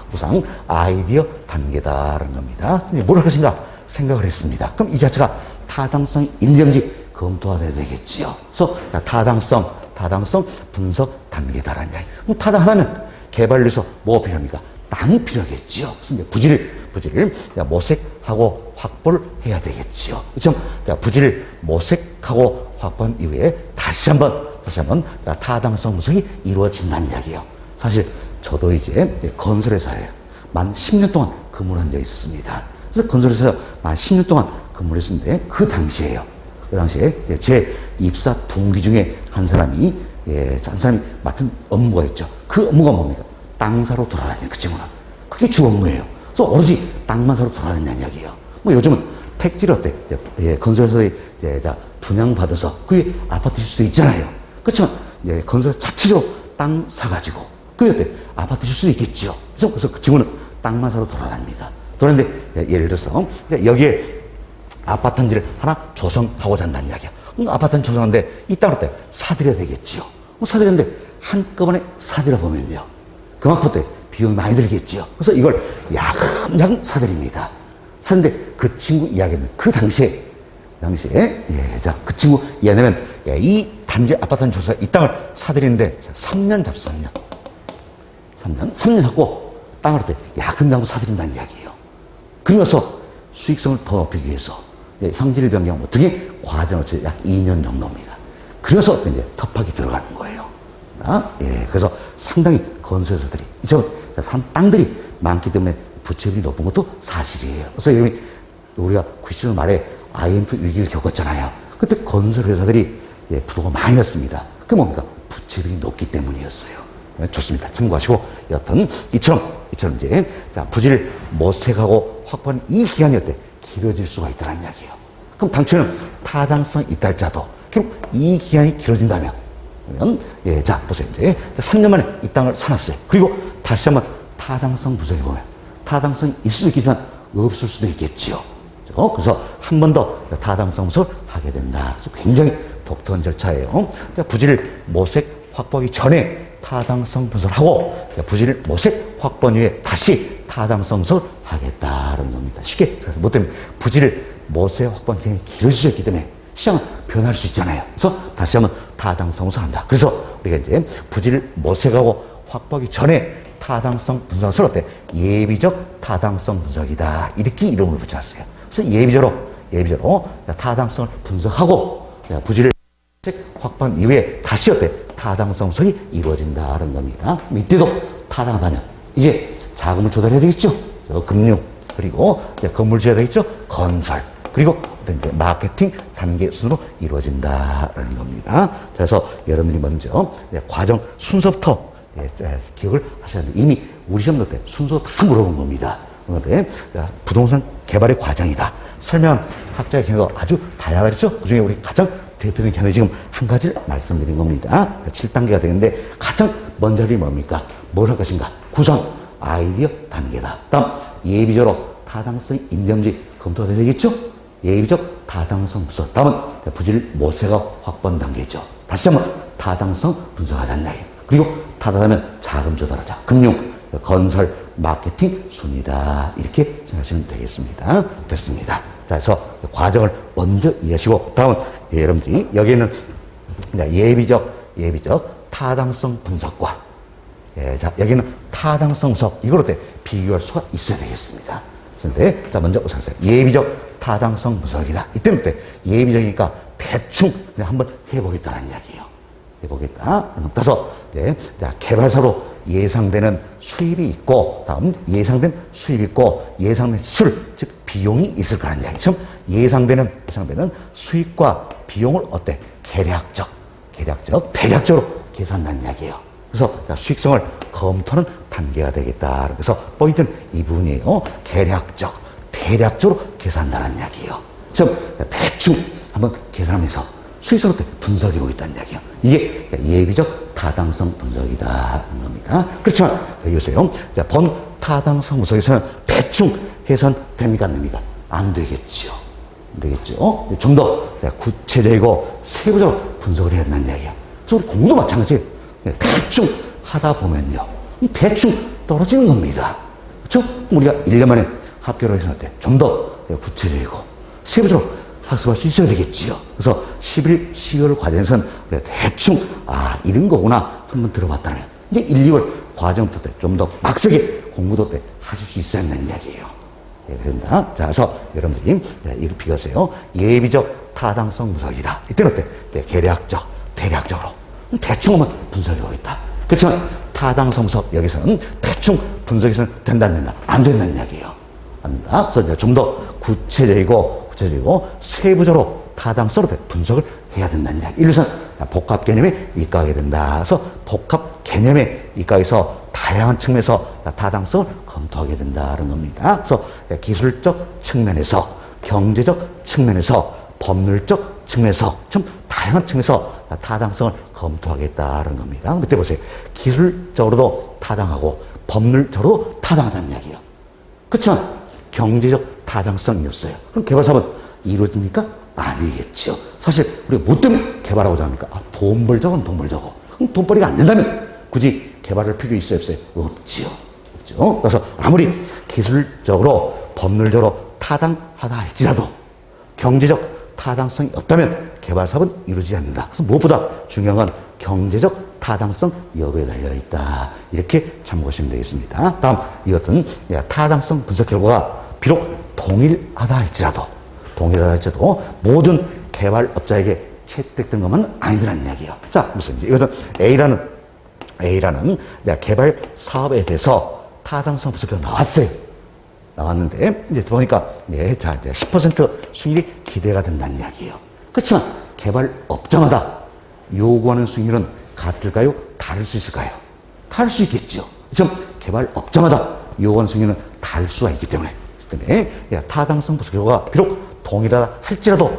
아이디어 단계다라는 겁니다. 뭘 할 것인가? 생각을 했습니다. 그럼 이 자체가 타당성 인정지 검토가 돼야 되겠지요. 그래서 타당성 분석 단계다라는 이야기. 그럼 타당하다면 개발을 위해서 뭐가 필요합니까? 땅이 필요하겠지요. 그래서 이제 부지를 모색하고 확보를 해야 되겠지요. 그렇죠? 부지를 모색하고 확보한 이후에 다시 한번 타당성 분석이 이루어진다는 이야기예요. 사실 저도 이제 건설회사에 만 10년 동안 근무를 한 적이 있습니다. 그래서 건설회사에서 만 10년 동안 근무를 했었는데 그 당시에 제 입사 동기 중에 한 사람이 맡은 업무가 있죠. 그 업무가 뭡니까? 땅 사러 돌아다니는 그 친구는. 그게 주 업무예요. 그래서 오로지 땅만 사러 돌아다니는 이야기예요. 뭐 요즘은 택지를 어때? 건설에서 분양받아서 그게 아파트 질 수도 있잖아요. 그렇지만 건설 자체적으로 땅 사가지고 그게 어때? 아파트 질 수도 있겠지요. 그래서 그 친구는 땅만 사러 돌아다닙니다. 그런데 예를 들어서 여기에 아파트 한 지를 하나 조성하고자 한다는 이야기야. 아파트 한 조성하는데 이 땅을 어때? 사들여야 되겠지요. 사들였는데 한꺼번에 사들여 보면요. 그만큼 어때? 비용이 많이 들겠지요. 그래서 이걸 야금야금 사들입니다. 사는데 그 친구 이야기는 그 당시에 그 친구 이야기하면 이 단지 아파트 한 조성 이 땅을 사들이는데 3년 잡수 3년 잡고 땅을 어때? 야금야금 사들인다는 이야기예요. 그러면서 수익성을 더 높이기 위해서 형질 변경 등의 과정을 약 2년 정도입니다. 그래서 이제 터프하게 들어가는 거예요. 그래서 상당히 건설회사들이 땅들이 많기 때문에 부채비율이 높은 것도 사실이에요. 그래서 우리가 90년 말에 IMF 위기를 겪었잖아요. 그때 건설회사들이 부도가 많이 났습니다. 그게 뭡니까? 부채비율이 높기 때문이었어요. 좋습니다. 참고하시고 여튼 이처럼 이제 부지를 모색하고 확보하는 이 기간이 어때? 길어질 수가 있다는 이야기예요. 그럼 당초에는 타당성이 있다 할지라도 그럼 이 기간이 길어진다면 보세요. 이제 3년 만에 이 땅을 사놨어요. 그리고 다시 한번 타당성 분석해보면 타당성이 있을 수도 있겠지만 없을 수도 있겠지요. 그래서 한 번 더 타당성 분석을 하게 된다. 그래서 굉장히 독특한 절차예요. 부지를 모색 확보하기 전에 타당성 분석을 하고 부지를 모색 확보한 후에 다시 타당성 분석을 하겠다는 겁니다. 쉽게 그래서 뭐 때문에 부지를 모색 확보한 기간이 길어질 수 있기 때문에 시장은 변할 수 있잖아요. 그래서 다시 한번 타당성 분석을 한다. 그래서 우리가 이제 부지를 모색하고 확보하기 전에 타당성 분석을 어때? 예비적 타당성 분석이다. 이렇게 이름을 붙였어요. 그래서 예비적으로 타당성을 분석하고 부지를 확보한 이후에 다시 어때? 타당성 분석이 이루어진다는 겁니다. 이때도 타당하다면 이제 자금을 조달해야 되겠죠. 금융 그리고 건물 지어야 되겠죠. 건설 그리고 이제 마케팅 단계 순으로 이루어진다는 겁니다. 그래서 여러분들이 먼저 과정 순서부터 기억을 하셔야 돼요. 이미 우리 시험도 때 순서 다 물어본 겁니다. 그런데 부동산 개발의 과정이다. 설명한 학자의 견해가 아주 다양하겠죠. 그중에 우리 가장 대표적인 견해 지금 한 가지를 말씀드린 겁니다. 7단계가 되는데 가장 먼저 할 일이 뭡니까? 뭘 할 것인가? 구성, 아이디어 단계다. 다음 예비적으로 타당성 인정지 검토가 되겠죠? 예비적 타당성 분석. 다음은 부지를 모색하고 확보한 단계죠. 다시 한번 타당성 분석하자는 이야기. 그리고 타당하면 자금 조달하자. 금융, 건설 마케팅 순이다. 이렇게 생각하시면 되겠습니다. 됐습니다. 자, 그래서 과정을 먼저 이해하시고, 다음은 여러분들이 여기에는 예비적 타당성 분석과, 자, 여기는 타당성 분석, 이걸 어때? 비교할 수가 있어야 되겠습니다. 그런데, 자, 먼저 보세요. 예비적 타당성 분석이다. 이때부터 예비적이니까 대충 그냥 한번 해보겠다는 이야기예요. 해보겠다. 따라서, 자, 개발사로 예상되는 수입이 있고, 다음 예상된 수입이 있고, 예상된 술, 즉, 비용이 있을 거란 이야기. 지금 예상되는 수익과 비용을 어때? 대략적으로 계산한 이야기예요. 그래서 수익성을 검토하는 단계가 되겠다. 그래서 포인트는 이 부분이에요. 대략적으로 계산한다는 이야기예요. 지금 대충 한번 계산하면서 수익성을 분석해 보겠다는 이야기예요. 이게 예비적 타당성 분석이다. 겁니다. 그렇지만, 여기 보세요. 본 타당성 분석에서는 대충 해선됩니까? 안 됩니까? 안 되겠죠. 안 되겠죠. 좀 더 구체적이고 세부적으로 분석을 해야 된다는 이야기예요. 그래서 우리 공부도 마찬가지예요. 대충 하다 보면요. 대충 떨어지는 겁니다. 그렇죠? 우리가 1년 만에 합격을 해서 좀 더 구체적이고 세부적으로 학습할 수 있어야 되겠지요. 그래서 11, 12월 과정에서는 우리가 대충 이런 거구나 한번 들어봤다면 이제 1, 2월 과정부터 좀 더 빡세게 공부도 하실 수 있어야 한다는 이야기예요. 그런다. 자, 그래서 여러분들이 이걸 비교하세요. 예비적 타당성 분석이다. 이때는 어때? 대략적으로 대충 한번 분석해 보겠다. 그렇지만 타당성 분석 여기서는 대충 분석해서는 된다 안 된다? 안 된다는 이야기예요. 안 된다. 그래서 좀 더 구체적이고 세부적으로 타당성으로 분석을 해야 된다는 이야기. 이래서 복합 개념에 입각하게 된다. 그래서 복합 개념에 입각해서 다양한 측면에서 타당성을 검토하게 된다는 겁니다. 그래서 기술적 측면에서, 경제적 측면에서, 법률적 측면에서, 좀 다양한 측면에서 타당성을 검토하겠다는 겁니다. 그때 보세요. 기술적으로도 타당하고 법률적으로도 타당하다는 이야기예요. 그렇지만 경제적 타당성이 없어요. 그럼 개발 사업은 이루어집니까? 아니겠죠. 사실 우리가 뭐 때문에 개발하고자 합니까? 돈 벌자고는 돈 벌자고. 그럼 돈벌이가 안 된다면 굳이 개발할 필요 있어요? 없어요? 없지요. 없죠. 그래서 아무리 기술적으로 법률적으로 타당하다 할지라도 경제적 타당성이 없다면 개발 사업은 이루어지지 않는다. 그래서 무엇보다 중요한 건 경제적 타당성 여부에 달려있다. 이렇게 참고하시면 되겠습니다. 다음 이것은 타당성 분석 결과가 비록 동일하다 할지라도 모든 개발업자에게 채택된 것만은 아니라는 이야기예요. 자, 무슨 이것은 A라는 개발 사업에 대해서 타당성 분석 결과가 나왔어요. 나왔는데 이제 보니까 10% 수익이 기대가 된다는 이야기예요. 그렇지만 개발업자마다 요구하는 수익률은 같을까요? 다를 수 있을까요? 다를 수 있겠죠. 지금 개발업자마다 요구하는 수익률은 다를 수가 있기 때문에 타당성 분석 결과가 비록 동일하다 할지라도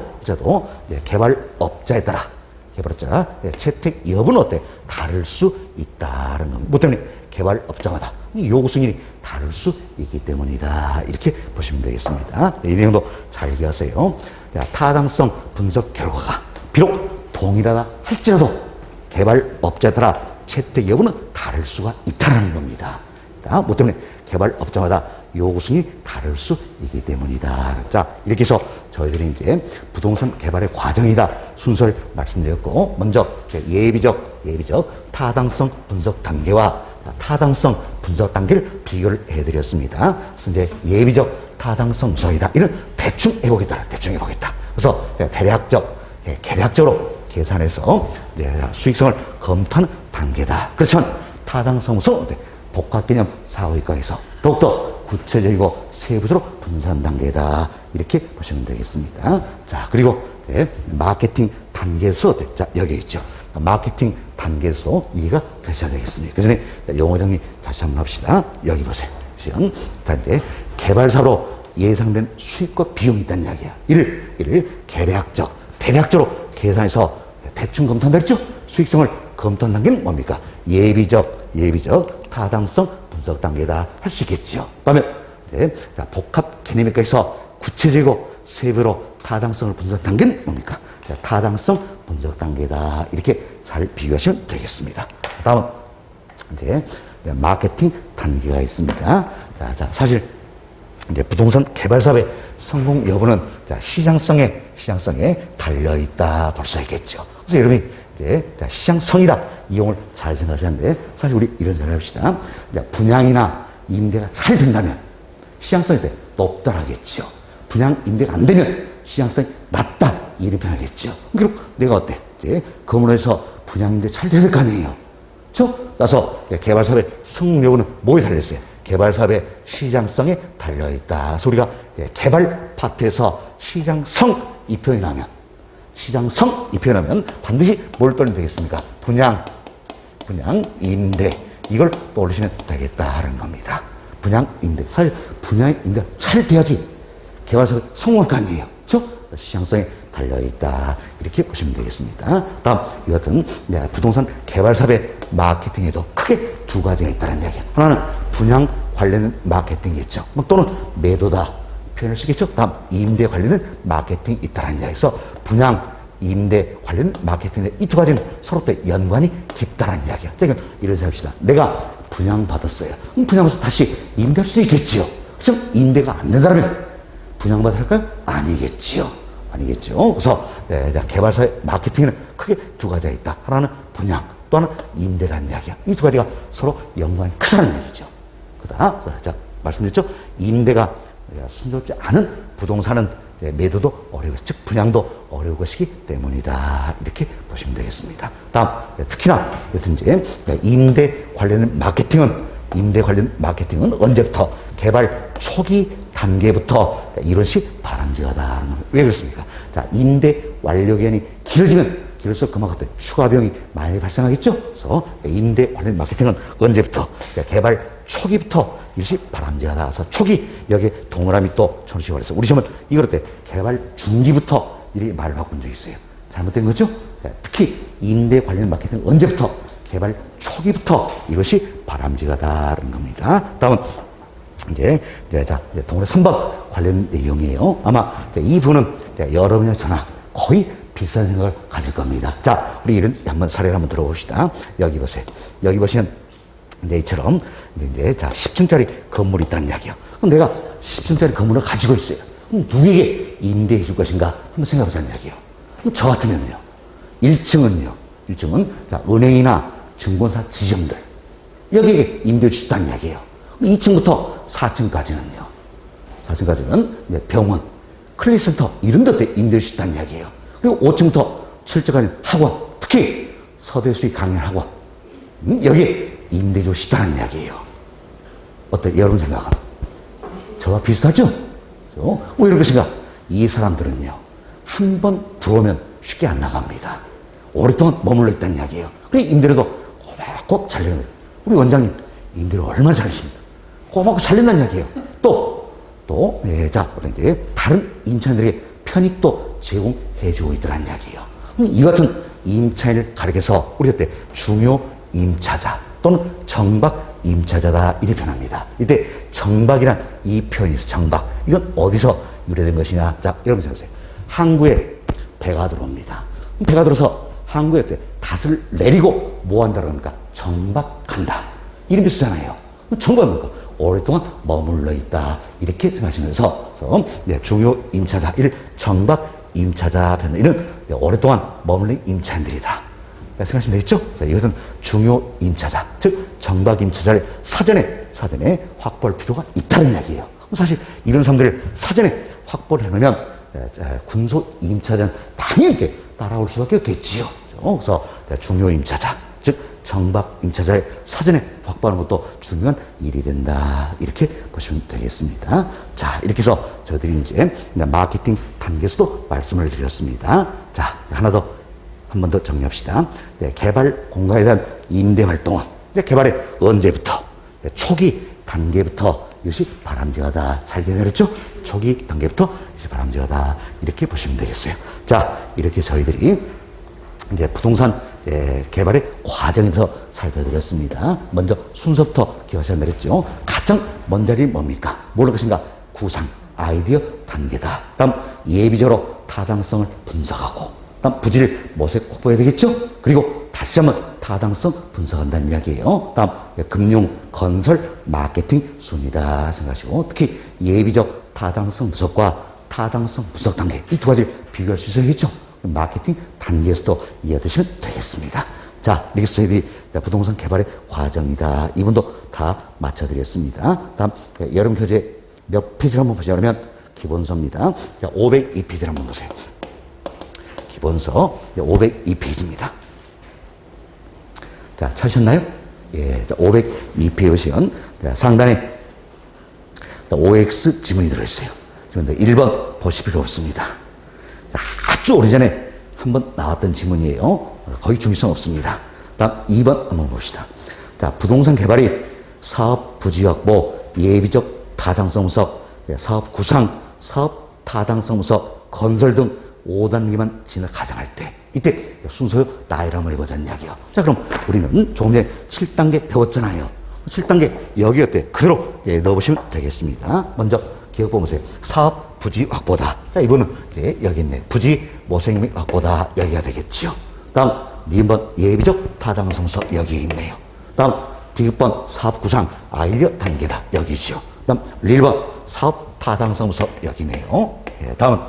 개발업자에 따라 개발업자 채택 여부는 어때? 다를 수 있다는 겁니다. 뭐 때문에? 개발업자마다 요구 수익률이 다를 수 있기 때문이다. 이렇게 보시면 되겠습니다. 이 내용도 잘 기억하세요. 타당성 분석 결과가 비록 동일하다 할지라도 개발업자에 따라 채택 여부는 다를 수가 있다는 겁니다. 뭐 때문에? 개발업자마다 요구 수익이 다를 수 있기 때문이다. 자, 이렇게 해서 저희들이 이제 부동산 개발의 과정이다 순서를 말씀드렸고, 먼저 예비적 타당성 분석 단계와 타당성 분석 단계를 비교를 해드렸습니다. 그래서 이제 예비적 타당성 분석이다. 이런 대충 해보겠다. 그래서 계략적으로 계산해서 수익성을 검토하는 단계다. 그렇지만 타당성 분석 복합 개념 사후입각에서 더욱더 구체적이고 세부적으로 분산 단계다. 이렇게 보시면 되겠습니다. 자, 그리고 마케팅 단계에서 자, 여기 있죠. 마케팅 단계에서 이해가 되셔야 되겠습니다. 그 전에 용어 정리 다시 한번 합시다. 여기 보세요. 자, 이제 개발사로 예상된 수익과 비용이 있다는 이야기야. 이를 대략적으로 계산해서 대충 검토한다 했죠? 수익성을 검토한 단계는 뭡니까? 예비적 타당성 분석 단계다 할 수 있겠죠. 그러면 복합 개념에서 구체적이고 세부로 타당성을 분석 단계는 뭡니까? 타당성 분석 단계다. 이렇게 잘 비교하시면 되겠습니다. 다음은 이제 마케팅 단계가 있습니다. 자, 사실 이제 부동산 개발 사업의 성공 여부는 시장성에 달려 있다 볼 수 있겠죠. 그래서 여러분이 이제 시장성이다 이용을 잘 생각하시는데 사실 우리 이런 생각을 합시다. 분양이나 임대가 잘 된다면 시장성이 높다라겠죠. 분양 임대가 안 되면 시장성이 낮다 이렇게 표현하겠죠. 그리고 내가 어때? 이제 건물에서 분양 임대 잘 돼야 될 거 아니에요. 그렇죠? 따라서 개발 사업의 성공 여부는 뭐에 달려 있어요? 개발 사업의 시장성에 달려 있다. 그래서 우리가 개발 파트에서 시장성 이 표현이 나면 반드시 뭘 떠내면 되겠습니까? 분양, 임대 이걸 떠올리시면 되겠다는 겁니다. 분양, 임대. 사실 분양, 임대가 잘 돼야지 개발 사업이 성공할 거 아니에요. 그렇죠? 시장성에 달려있다 이렇게 보시면 되겠습니다. 다음 이 같은 부동산 개발 사업의 마케팅에도 크게 두 가지가 있다는 이야기예요. 하나는 분양 관련 마케팅이겠죠. 또는 매도다 표현을 쓰겠죠. 다음 임대 관련된 마케팅이 있다는 이야기에서 분양, 임대 관련 마케팅 이 두 가지는 서로 또 연관이 깊다는 이야기예요. 그러니까 이런 생각합시다. 내가 분양 받았어요. 분양받아서 다시 임대할 수도 있겠지요. 그렇죠? 임대가 안 된다면 분양받을 할까요? 아니겠죠. 그래서 개발사의 마케팅에는 크게 두 가지가 있다. 하나는 분양, 또 하나는 임대라는 이야기야. 이 두 가지가 서로 연관이 크다는 얘기죠. 자, 말씀드렸죠? 임대가 순조롭지 않은 부동산은 매도도 어려워, 즉 분양도 어려울 것이기 때문이다. 이렇게 보시면 되겠습니다. 다음, 특히나 여튼 이제 임대 관련 마케팅은 언제부터? 개발 초기 단계부터 이것이 바람직하다. 왜 그렇습니까? 자, 임대 완료 기간이 길어질수록 그만큼 추가 비용이 많이 발생하겠죠? 그래서 임대 관련 마케팅은 언제부터? 개발 초기부터 이것이 바람직하다. 그래서 초기, 여기에 동그라미 또 쳐주시고 그래서 우리 시험은 이걸 때 개발 중기부터 이렇게 말을 바꾼 적이 있어요. 잘못된 거죠? 특히 임대 관련 마케팅 언제부터? 개발 초기부터 이것이 바람직하다는 겁니다. 다음은 이제 동그라미 3번 관련 내용이에요. 아마 이 부분은 여러분이나 거의 비슷한 생각을 가질 겁니다. 자, 우리 이런 한번 사례를 한번 들어봅시다. 여기 보세요. 여기 보시면 이처럼 이제 10층짜리 건물이 있다는 이야기예요. 그럼 내가 10층짜리 건물을 가지고 있어요. 그럼 누구에게 임대해 줄 것인가 한번 생각해 보자는 이야기예요. 그럼 저 같으면요. 1층은 은행이나 증권사 지점들 여기에 임대해 주셨다는 이야기예요. 2층부터 4층까지는요. 4층까지는 병원, 클리센터 이런 데 임대해 주셨다는 이야기예요. 그리고 5층부터 7층까지 학원, 특히 서대수리 강연 학원 여기에 임대해 주셨다는 이야기예요. 어때요? 여러분 생각은? 저와 비슷하죠? 왜 이럴 것인가? 이 사람들은요. 한 번 들어오면 쉽게 안 나갑니다. 오랫동안 머물러 있다는 이야기예요. 그리고 임대료도 꼬박꼬박 잘 내는 거예요. 우리 원장님 임대료 얼마나 잘 내십니까? 꼬박꼬박 잘 낸다는 이야기예요. 이제 다른 임차인들에게 편익도 제공해주고 있다는 이야기예요. 이 같은 임차인을 가리켜서 우리가 때 중요 임차자 또는 정박 임차자다 이렇게 표현합니다. 이때 정박이란 이 표현이 있어요. 정박. 이건 어디서 유래된 것이냐? 자, 여러분 생각하세요. 항구에 배가 들어옵니다. 배가 들어서 항구에 닷을 내리고 뭐 한다고 합니까? 정박한다. 이런 뜻 쓰잖아요. 정박은 뭡니까? 오랫동안 머물러 있다. 이렇게 생각하시면서 중요 임차자, 이를 정박 임차자 표현. 이런 오랫동안 머물러 임차인들이다. 생각하시면 되겠죠? 자, 이것은 중요 임차자, 즉 정박 임차자를 사전에 확보할 필요가 있다는 이야기예요. 사실 이런 사람들을 사전에 확보를 해놓으면 군소 임차자는 당연히 이렇게 따라올 수밖에 없겠지요. 그래서 중요 임차자, 즉 정박 임차자를 사전에 확보하는 것도 중요한 일이 된다. 이렇게 보시면 되겠습니다. 자, 이렇게 해서 저희들이 이제 마케팅 단계에서도 말씀을 드렸습니다. 자, 한 번 더 정리합시다. 개발 공간에 대한 임대 활동은 개발의 언제부터? 초기 단계부터 이것이 바람직하다. 잘 되셨죠? 초기 단계부터 이것이 바람직하다. 이렇게 보시면 되겠어요. 자, 이렇게 저희들이 이제 부동산 개발의 과정에서 살펴드렸습니다. 먼저 순서부터 기억하셔야 되겠죠. 가장 먼 자리는 뭡니까? 뭘 것인가? 구상, 아이디어 단계다. 다음 예비적으로 타당성을 분석하고, 다음 부지를 무엇에 확보해야 되겠죠? 그리고 다시 한번 타당성 분석한다는 이야기예요. 다음 금융, 건설, 마케팅 순이다 생각하시고 특히 예비적 타당성 분석과 타당성 분석 단계 이 두 가지를 비교할 수 있어야겠죠. 마케팅 단계에서도 이해하시면 되겠습니다. 자, 이렇게 저희들이 부동산 개발의 과정이다. 이분도 다 맞춰드렸습니다. 다음 여러분 교재 몇 페이지를 한번 보시자 그러면 기본서입니다. 502페이지를 한번 보세요. 기본서 502페이지입니다. 자, 찾으셨나요? 예, 502페이지 보시면 상단에 OX 지문이 들어있어요. 그런데 1번 보실 필요 없습니다. 아주 오래전에 한번 나왔던 지문이에요. 거의 중요성 없습니다. 다음 2번 한번 봅시다. 자, 부동산 개발이 사업 부지 확보, 예비적 타당성 분석, 사업 구상, 사업 타당성 분석, 건설 등 5단계만 지나 가장할 때 이때 순서요 나열을 한번 해보자는 이야기요. 자, 그럼 우리는 조금 전에 7단계 배웠잖아요. 7단계 여기 어때? 그대로 넣어보시면 되겠습니다. 먼저 기억 보세요. 사업 부지 확보다. 자, 이번은 이제 여기 있네. 부지 모색 및 확보다. 여기가 되겠죠. 다음 2번 예비적 타당성 분석 여기 있네요. 다음 디귿번 사업 구상 아이디어 단계다. 여기죠. 다음 1번 사업 타당성 분석 여기네요. 예, 다음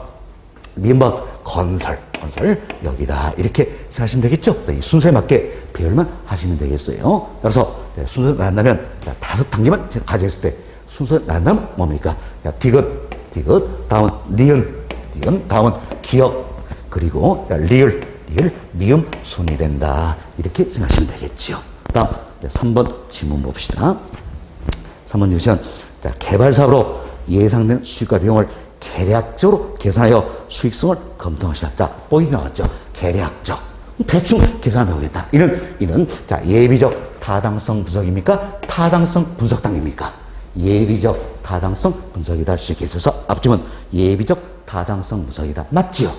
민번 건설 여기다. 이렇게 생각하시면 되겠죠. 이 순서에 맞게 배열만 하시면 되겠어요. 따라서 순서 나간다면 5단계만 가져있을 때 순서 나간다면 뭡니까? 디귿, 다음은 니은, 다음은 기억, 그리고 리을, 미음, 순이 된다. 이렇게 생각하시면 되겠죠. 다음 3번 지문 봅시다. 3번 보시면 개발사업으로 예상된 수익과 비용을 계략적으로 계산하여 수익성을 검토하시다. 자, 포인트 나왔죠. 계략적. 대충 계산을 해보겠다. 이는 자, 예비적 타당성 분석입니까? 타당성 분석 단계입니까? 예비적 타당성 분석이다 할 수 있게 해서 앞지문 예비적 타당성 분석이다. 맞지요?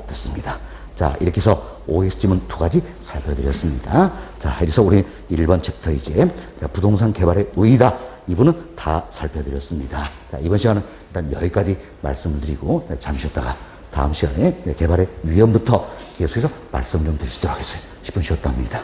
됐습니다. 자, 이렇게 해서 OX 지문 2가지 살펴드렸습니다. 자, 이래서 우리 1번 챕터 이제 부동산 개발의 의의다. 이분은 다 살펴드렸습니다. 자, 이번 시간은 일단 여기까지 말씀을 드리고 잠시 쉬었다가 다음 시간에 개발의 위험부터 계속해서 말씀을 좀 드리도록 하겠어요. 10분 쉬었다 합니다.